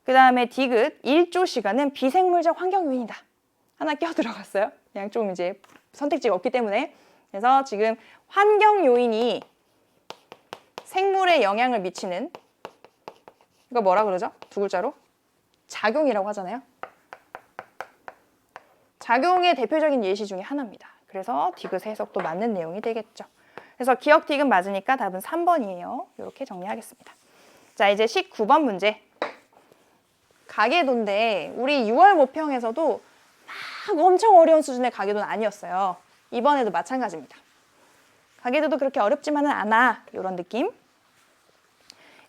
그 다음에 디귿 1조 시간은 비생물적 환경 요인이다. 하나 끼어 들어갔어요. 그냥 좀 이제 선택지가 없기 때문에. 그래서 지금 환경 요인이 생물에 영향을 미치는 이거 뭐라 그러죠? 두 글자로? 작용이라고 하잖아요. 작용의 대표적인 예시 중에 하나입니다. 그래서 디귿의 해석도 맞는 내용이 되겠죠. 그래서 기억 디귿 맞으니까 답은 3번이에요. 이렇게 정리하겠습니다. 자, 이제 19번 문제. 가계도인데 우리 6월 모평에서도 막 엄청 어려운 수준의 가계도는 아니었어요. 이번에도 마찬가지입니다. 가계도도 그렇게 어렵지만은 않아. 이런 느낌.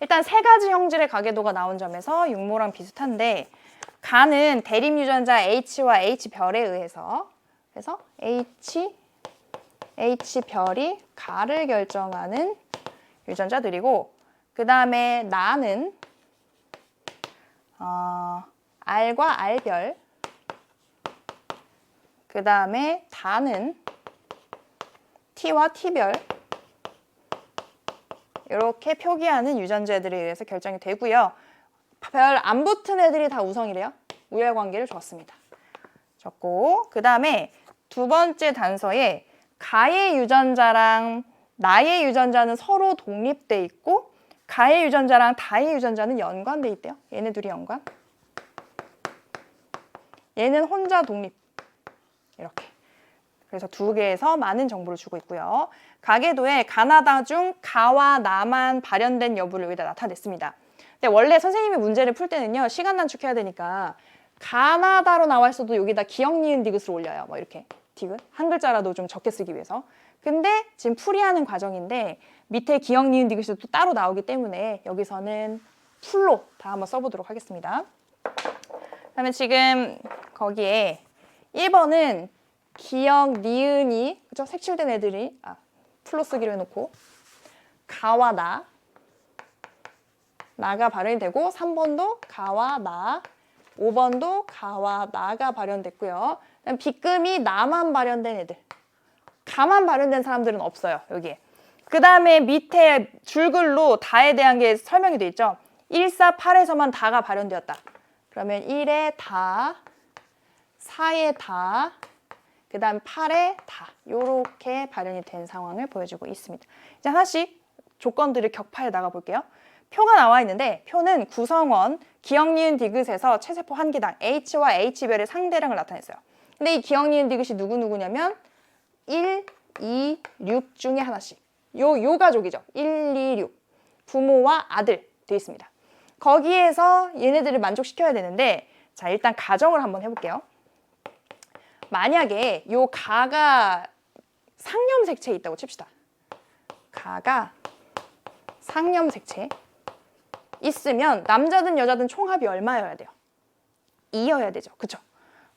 일단 세 가지 형질의 가계도가 나온 점에서 육모랑 비슷한데 가는 대립유전자 H와 H별에 의해서 그래서 H별이 가를 결정하는 유전자들이고 그 다음에 나는 R과 R별 그 다음에 다는 T와 T별 이렇게 표기하는 유전자들에 의해서 결정이 되고요. 별 안 붙은 애들이 다 우성이래요. 우열관계를 줬습니다. 줬고 그 다음에 두 번째 단서에 가의 유전자랑 나의 유전자는 서로 독립돼 있고 가의 유전자랑 다의 유전자는 연관돼 있대요. 얘네 둘이 연관. 얘는 혼자 독립. 이렇게. 그래서 두 개에서 많은 정보를 주고 있고요. 가계도에 가나다 중 가와 나만 발현된 여부를 여기다 나타냈습니다. 근데 원래 선생님이 문제를 풀 때는요. 시간 단축해야 되니까 가나다로 나와 있어도 여기다 기억, 니은, 디귿을 올려요. 뭐 이렇게 디귿 한 글자라도 좀 적게 쓰기 위해서. 근데 지금 풀이하는 과정인데 밑에 기억, 니은, 디귿이 또 따로 나오기 때문에 여기서는 풀로 다 한번 써보도록 하겠습니다. 그러면 지금 거기에 1번은 기억, 니은이 그죠? 색칠된 애들이 풀로 쓰기로 해놓고 가와 나가 발현이 되고 3번도 가와 나 5번도 가와 나가 발현됐고요. 그다음 B금이 나만 발현된 애들 가만 발현된 사람들은 없어요. 여기에. 그 다음에 밑에 줄글로 다에 대한 게 설명이 돼 있죠. 1, 4, 8에서만 다가 발현되었다. 그러면 1에 다, 4에 다, 그 다음 8에 다 이렇게 발현이 된 상황을 보여주고 있습니다. 이제 하나씩 조건들을 격파해 나가 볼게요. 표가 나와 있는데 표는 구성원 기억, 니은, 디귿에서 체세포 한 개당 H와 H별의 상대량을 나타냈어요. 근데 이 기억, 니은, 디귿이 누구누구냐면 1, 2, 6 중에 하나씩. 요 가족이죠. 1, 2, 6. 부모와 아들 되어 있습니다. 거기에서 얘네들을 만족시켜야 되는데 자 일단 가정을 한번 해볼게요. 만약에 요 가가 상염색체에 있다고 칩시다. 가가 상염색체 있으면 남자든 여자든 총합이 얼마여야 돼요? 2여야 되죠. 그쵸?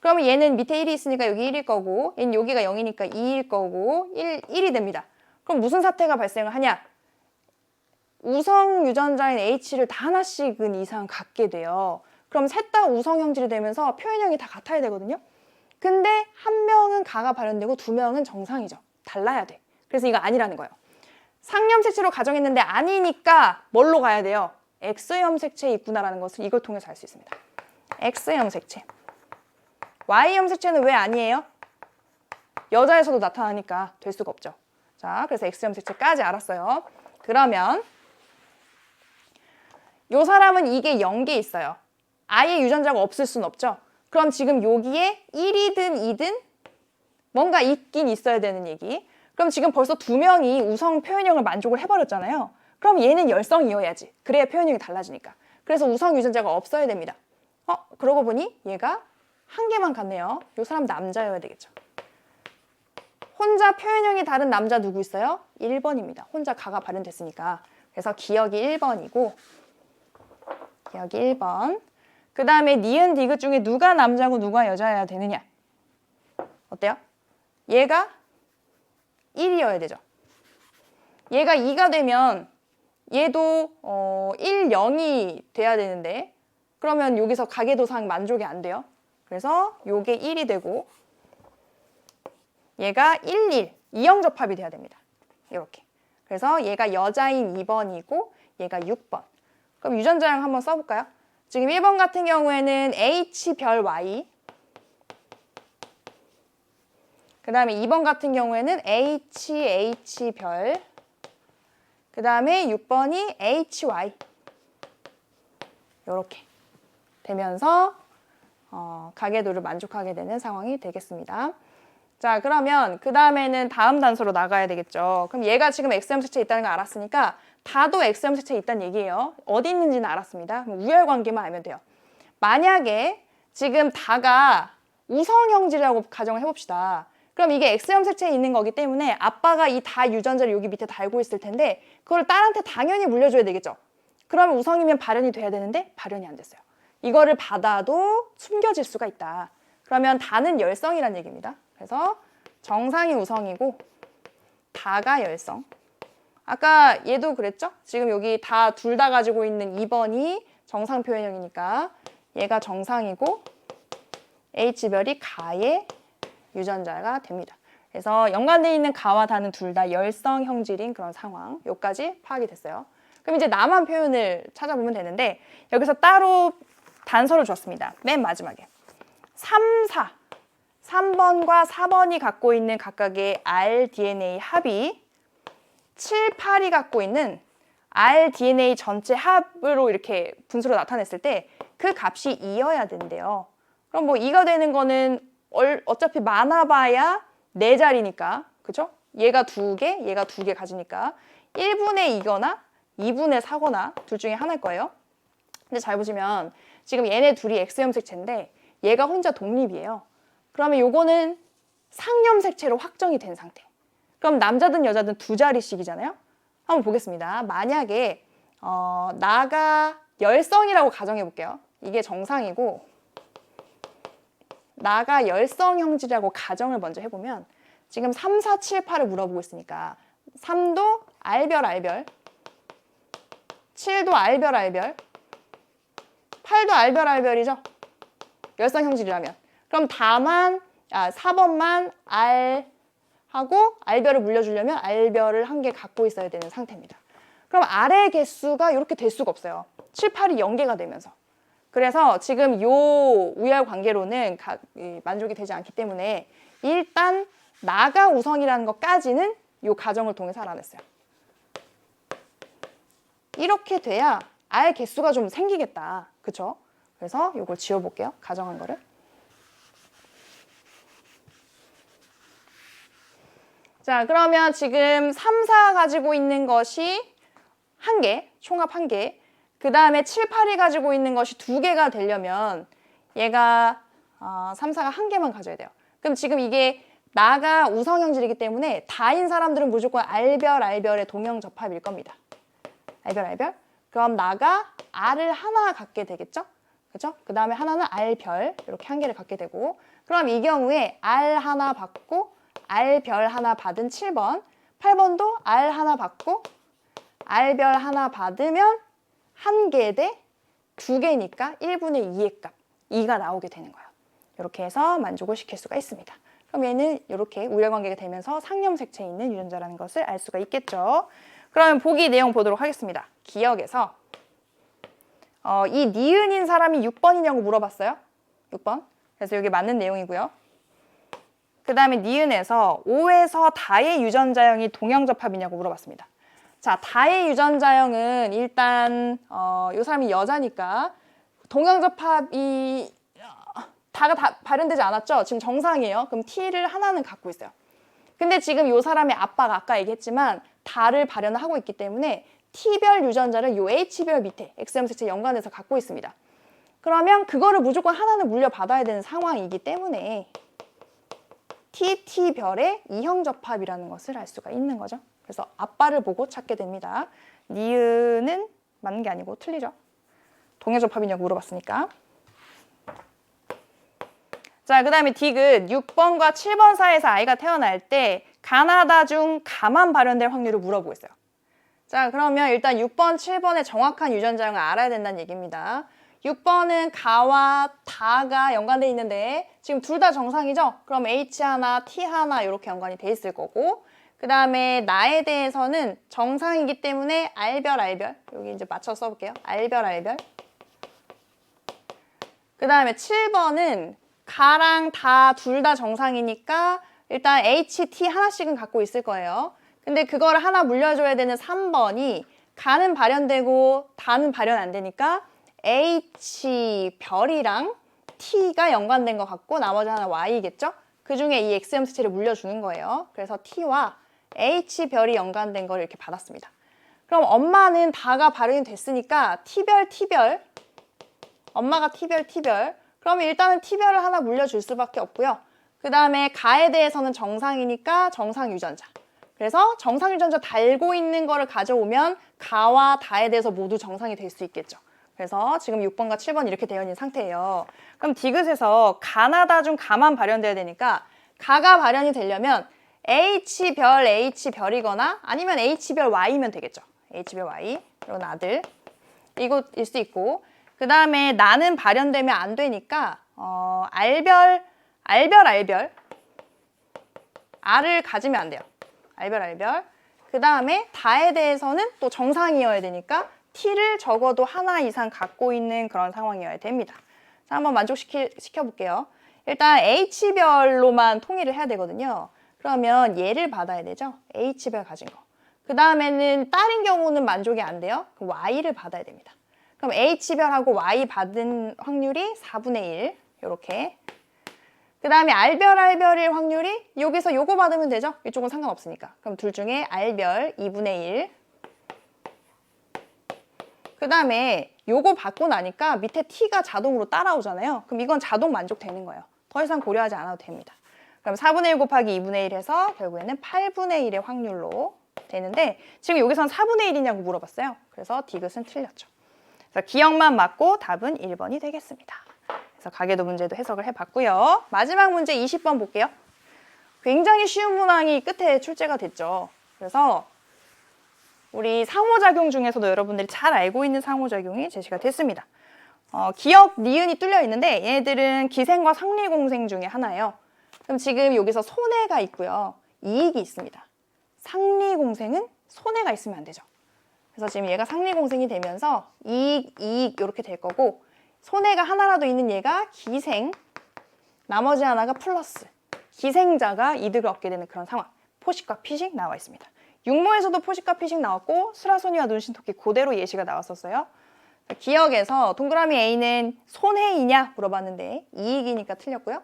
그러면 얘는 밑에 1이 있으니까 여기 1일 거고 얘는 여기가 0이니까 2일 거고 1이 됩니다. 그럼 무슨 사태가 발생을 하냐? 우성 유전자인 H를 다 하나씩은 이상 갖게 돼요. 그럼 셋 다 우성 형질이 되면서 표현형이 다 같아야 되거든요. 근데 한 명은 가가 발현되고 두 명은 정상이죠. 달라야 돼. 그래서 이거 아니라는 거예요. 상염색체로 가정했는데 아니니까 뭘로 가야 돼요? X염색체에 있구나라는 것을 이걸 통해서 알 수 있습니다. X염색체. Y염색체는 왜 아니에요? 여자에서도 나타나니까 될 수가 없죠. 자, 그래서 X염색체까지 알았어요. 그러면 요 사람은 이게 0개 있어요. 아예 유전자가 없을 순 없죠. 그럼 지금 여기에 1이든 2든 뭔가 있긴 있어야 되는 얘기. 그럼 지금 벌써 두 명이 우성 표현형을 만족을 해버렸잖아요. 그럼 얘는 열성이어야지. 그래야 표현형이 달라지니까. 그래서 우성 유전자가 없어야 됩니다. 그러고 보니 얘가 한 개만 같네요. 요 사람 남자여야 되겠죠. 혼자 표현형이 다른 남자 누구 있어요? 1번입니다. 혼자 가가 발현됐으니까. 그래서 기억이 1번이고 기억이 1번. 그 다음에 니은 디귿 중에 누가 남자고 누가 여자여야 되느냐? 어때요? 얘가 1이어야 되죠. 얘가 2가 되면 얘도 1, 0이 돼야 되는데 그러면 여기서 가계도상 만족이 안 돼요. 그래서 요게 1이 되고 얘가 1, 1, 이형접합이 돼야 됩니다. 이렇게. 그래서 얘가 여자인 2번이고 얘가 6번. 그럼 유전자형 한번 써볼까요? 지금 1번 같은 경우에는 H별 Y 그 다음에 2번 같은 경우에는 H별 그 다음에 6번이 HY 이렇게 되면서 가계도를 만족하게 되는 상황이 되겠습니다. 자, 그러면 그 다음에는 다음 단서로 나가야 되겠죠. 그럼 얘가 지금 X염색체에 있다는 걸 알았으니까 다도 X염색체에 있다는 얘기예요. 어디 있는지는 알았습니다. 그럼 우열관계만 알면 돼요. 만약에 지금 다가 우성형질이라고 가정을 해봅시다. 그럼 이게 X염색체에 있는 거기 때문에 아빠가 이 다 유전자를 여기 밑에 달고 있을 텐데 그걸 딸한테 당연히 물려줘야 되겠죠. 그러면 우성이면 발현이 돼야 되는데 발현이 안 됐어요. 이거를 받아도 숨겨질 수가 있다. 그러면 다는 열성이란 얘기입니다. 그래서 정상이 우성이고 다가 열성. 아까 얘도 그랬죠? 지금 여기 다 둘 다 가지고 있는 2번이 정상 표현형이니까 얘가 정상이고 H별이 가의 유전자가 됩니다. 그래서 연관되어 있는 가와 다는 둘 다 열성 형질인 그런 상황. 여기까지 파악이 됐어요. 그럼 이제 남한 표현을 찾아보면 되는데 여기서 따로 단서를 줬습니다. 맨 마지막에 3, 4 3번과 4번이 갖고 있는 각각의 rDNA 합이 7, 8이 갖고 있는 rDNA 전체 합으로 이렇게 분수로 나타냈을 때 그 값이 2여야 된대요. 그럼 뭐 2가 되는 거는 어차피 많아봐야 4자리니까 그죠? 얘가 2개, 얘가 2개 가지니까 1분의 2거나 2분의 4거나 둘 중에 하나일 거예요. 근데 잘 보시면 지금 얘네 둘이 X염색체인데 얘가 혼자 독립이에요. 그러면 요거는 상염색체로 확정이 된 상태. 그럼 남자든 여자든 2자리씩이잖아요. 한번 보겠습니다. 만약에 나가 열성이라고 가정해 볼게요. 이게 정상이고 나가 열성 형질이라고 가정을 먼저 해보면 지금 3, 4, 7, 8을 물어보고 있으니까 3도 R별, R별 7도 R별, R별 8도 R별, R별이죠. 열성 형질이라면. 그럼 다만 4번만 R 하고 R별을 물려주려면 R별을 한 개 갖고 있어야 되는 상태입니다. 그럼 R의 개수가 이렇게 될 수가 없어요. 7, 8이 0개가 되면서. 그래서 지금 요 우열 관계로는 만족이 되지 않기 때문에 일단 나가 우성이라는 것까지는 요 가정을 통해서 알아냈어요. 이렇게 돼야 R 개수가 좀 생기겠다. 그쵸? 그래서 요걸 지워볼게요. 가정한 거를. 자, 그러면 지금 3, 4 가지고 있는 것이 1개, 총합 1개. 그 다음에 7, 8이 가지고 있는 것이 2개가 되려면 얘가 3, 4가 1개만 가져야 돼요. 그럼 지금 이게 나가 우성형질이기 때문에 다인 사람들은 무조건 알별의 동형접합일 겁니다. 알별. 그럼 나가 R을 하나 갖게 되겠죠? 그죠? 그 다음에 하나는 R별 이렇게 한 개를 갖게 되고 그럼 이 경우에 R 하나 받고 R별 하나 받은 7번 8번도 R 하나 받고 R별 하나 받으면 한 개 대 두 개니까 1분의 2의 값 2가 나오게 되는 거예요. 이렇게 해서 만족을 시킬 수가 있습니다. 그럼 얘는 이렇게 우열관계가 되면서 상염색체에 있는 유전자라는 것을 알 수가 있겠죠. 그러면 보기 내용 보도록 하겠습니다. 기억에서 이 니은인 사람이 6번이냐고 물어봤어요. 6번. 그래서 이게 맞는 내용이고요. 그 다음에 니은에서 5에서 다의 유전자형이 동형접합이냐고 물어봤습니다. 자, 다의 유전자형은 일단 이 사람이 여자니까 동형접합이 다가 다 발현되지 않았죠? 지금 정상이에요. 그럼 T를 하나는 갖고 있어요. 근데 지금 이 사람의 아빠가 아까 얘기했지만 다를 발현을 하고 있기 때문에 T별 유전자를 요 H별 밑에 X염색체 연관해서 갖고 있습니다. 그러면 그거를 무조건 하나는 물려받아야 되는 상황이기 때문에 TT별의 이형접합이라는 것을 알 수가 있는 거죠. 그래서 아빠를 보고 찾게 됩니다. 니은은 맞는 게 아니고 틀리죠. 동형접합이냐고 물어봤으니까. 자, 그 다음에 디귿 6번과 7번 사이에서 아이가 태어날 때 가나다 중 가만 발현될 확률을 물어보고 있어요. 자, 그러면 일단 6번, 7번의 정확한 유전자형을 알아야 된다는 얘기입니다. 6번은 가와 다가 연관돼 있는데 지금 둘 다 정상이죠? 그럼 H 하나, T 하나 이렇게 연관이 돼 있을 거고 그 다음에 나에 대해서는 정상이기 때문에 R별 여기 이제 맞춰서 써볼게요. R별 그 다음에 7번은 가랑 다 둘 다 정상이니까 일단 H, T 하나씩은 갖고 있을 거예요. 근데 그걸 하나 물려줘야 되는 3번이 가는 발현되고 다는 발현 안 되니까 H별이랑 T가 연관된 것 같고 나머지 하나 Y겠죠? 그 중에 이 X염색체를 물려주는 거예요. 그래서 T와 H별이 연관된 걸 이렇게 받았습니다. 그럼 엄마는 다가 발현이 됐으니까 T별 엄마가 T별 그러면 일단은 T별을 하나 물려줄 수밖에 없고요. 그 다음에 가에 대해서는 정상이니까 정상 유전자. 그래서 정상 유전자 달고 있는 거를 가져오면 가와 다에 대해서 모두 정상이 될 수 있겠죠. 그래서 지금 6번과 7번 이렇게 되어 있는 상태예요. 그럼 디귿에서 가나다 중 가만 발현돼야 되니까 가가 발현이 되려면 H별이거나 아니면 H별 Y면 되겠죠. H별 Y, 이건 아들. 이것일 수 있고 그 다음에 나는 발현되면 안 되니까 R별 R을 가지면 안 돼요. R별 그 다음에 다에 대해서는 또 정상이어야 되니까 T를 적어도 하나 이상 갖고 있는 그런 상황이어야 됩니다. 자, 한번 만족시켜볼게요. 일단 H별로만 통일을 해야 되거든요. 그러면 얘를 받아야 되죠. H별 가진 거. 그 다음에는 딸인 경우는 만족이 안 돼요. 그럼 Y를 받아야 됩니다. 그럼 H별하고 Y 받은 확률이 4분의 1 이렇게. 그 다음에 R별일 확률이 여기서 요거 받으면 되죠? 이쪽은 상관없으니까. 그럼 둘 중에 R별 2분의 1. 그 다음에 요거 받고 나니까 밑에 T가 자동으로 따라오잖아요. 그럼 이건 자동 만족되는 거예요. 더 이상 고려하지 않아도 됩니다. 그럼 4분의 1 곱하기 2분의 1 해서 결국에는 8분의 1의 확률로 되는데 지금 여기선 4분의 1이냐고 물어봤어요. 그래서 디귿은 틀렸죠. 그래서 기억만 맞고 답은 1번이 되겠습니다. 그래서 가계도 문제도 해석을 해봤고요. 마지막 문제 20번 볼게요. 굉장히 쉬운 문항이 끝에 출제가 됐죠. 그래서 우리 상호작용 중에서도 여러분들이 잘 알고 있는 상호작용이 제시가 됐습니다. 기억, 니은이 뚫려 있는데 얘네들은 기생과 상리공생 중에 하나예요. 그럼 지금 여기서 손해가 있고요. 이익이 있습니다. 상리공생은 손해가 있으면 안 되죠. 그래서 지금 얘가 상리공생이 되면서 이익 이렇게 될 거고 손해가 하나라도 있는 얘가 기생, 나머지 하나가 플러스. 기생자가 이득을 얻게 되는 그런 상황. 포식과 피식 나와 있습니다. 육모에서도 포식과 피식 나왔고 수라소니와 눈신토끼 그대로 예시가 나왔었어요. 기억에서 동그라미 A는 손해이냐 물어봤는데 이익이니까 틀렸고요.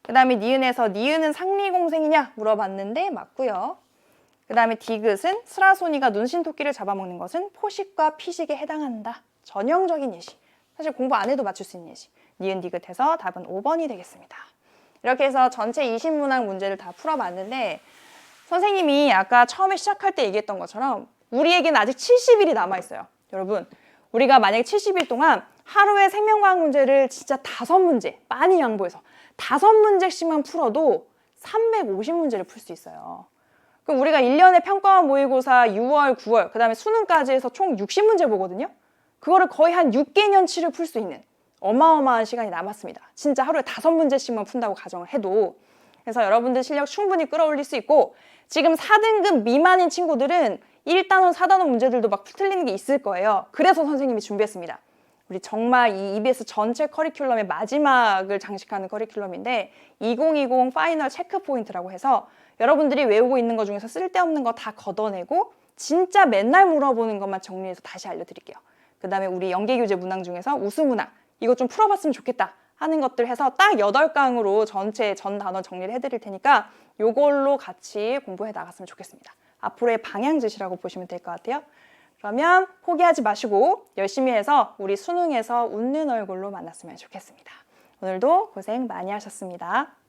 그 다음에 니은에서 니은은 상리공생이냐 물어봤는데 맞고요. 그 다음에 디귿은 수라소니가 눈신토끼를 잡아먹는 것은 포식과 피식에 해당한다. 전형적인 예시. 사실 공부 안 해도 맞출 수 있는 예시. 니은 디귿해서 답은 5번이 되겠습니다. 이렇게 해서 전체 20문항 문제를 다 풀어봤는데 선생님이 아까 처음에 시작할 때 얘기했던 것처럼 우리에게는 아직 70일이 남아있어요. 여러분, 우리가 만약에 70일 동안 하루에 생명과학 문제를 진짜 5문제, 많이 양보해서 5문제씩만 풀어도 350문제를 풀 수 있어요. 그럼 우리가 1년에 평가원 모의고사 6월, 9월, 그 다음에 수능까지 해서 총 60문제 보거든요. 그거를 거의 한 6개년치를 풀 수 있는 어마어마한 시간이 남았습니다. 진짜 하루에 5문제씩만 푼다고 가정을 해도. 그래서 여러분들 실력 충분히 끌어올릴 수 있고 지금 4등급 미만인 친구들은 1단원, 4단원 문제들도 막 틀리는 게 있을 거예요. 그래서 선생님이 준비했습니다. 우리 정말 이 EBS 전체 커리큘럼의 마지막을 장식하는 커리큘럼인데 2020 파이널 체크 포인트라고 해서 여러분들이 외우고 있는 것 중에서 쓸데없는 거 다 걷어내고 진짜 맨날 물어보는 것만 정리해서 다시 알려드릴게요. 그 다음에 우리 연계교재 문항 중에서 우수문항 이거 좀 풀어봤으면 좋겠다 하는 것들 해서 딱 8강으로 전체 전 단원 정리를 해드릴 테니까 요걸로 같이 공부해 나갔으면 좋겠습니다. 앞으로의 방향지시라고 보시면 될 것 같아요. 그러면 포기하지 마시고 열심히 해서 우리 수능에서 웃는 얼굴로 만났으면 좋겠습니다. 오늘도 고생 많이 하셨습니다.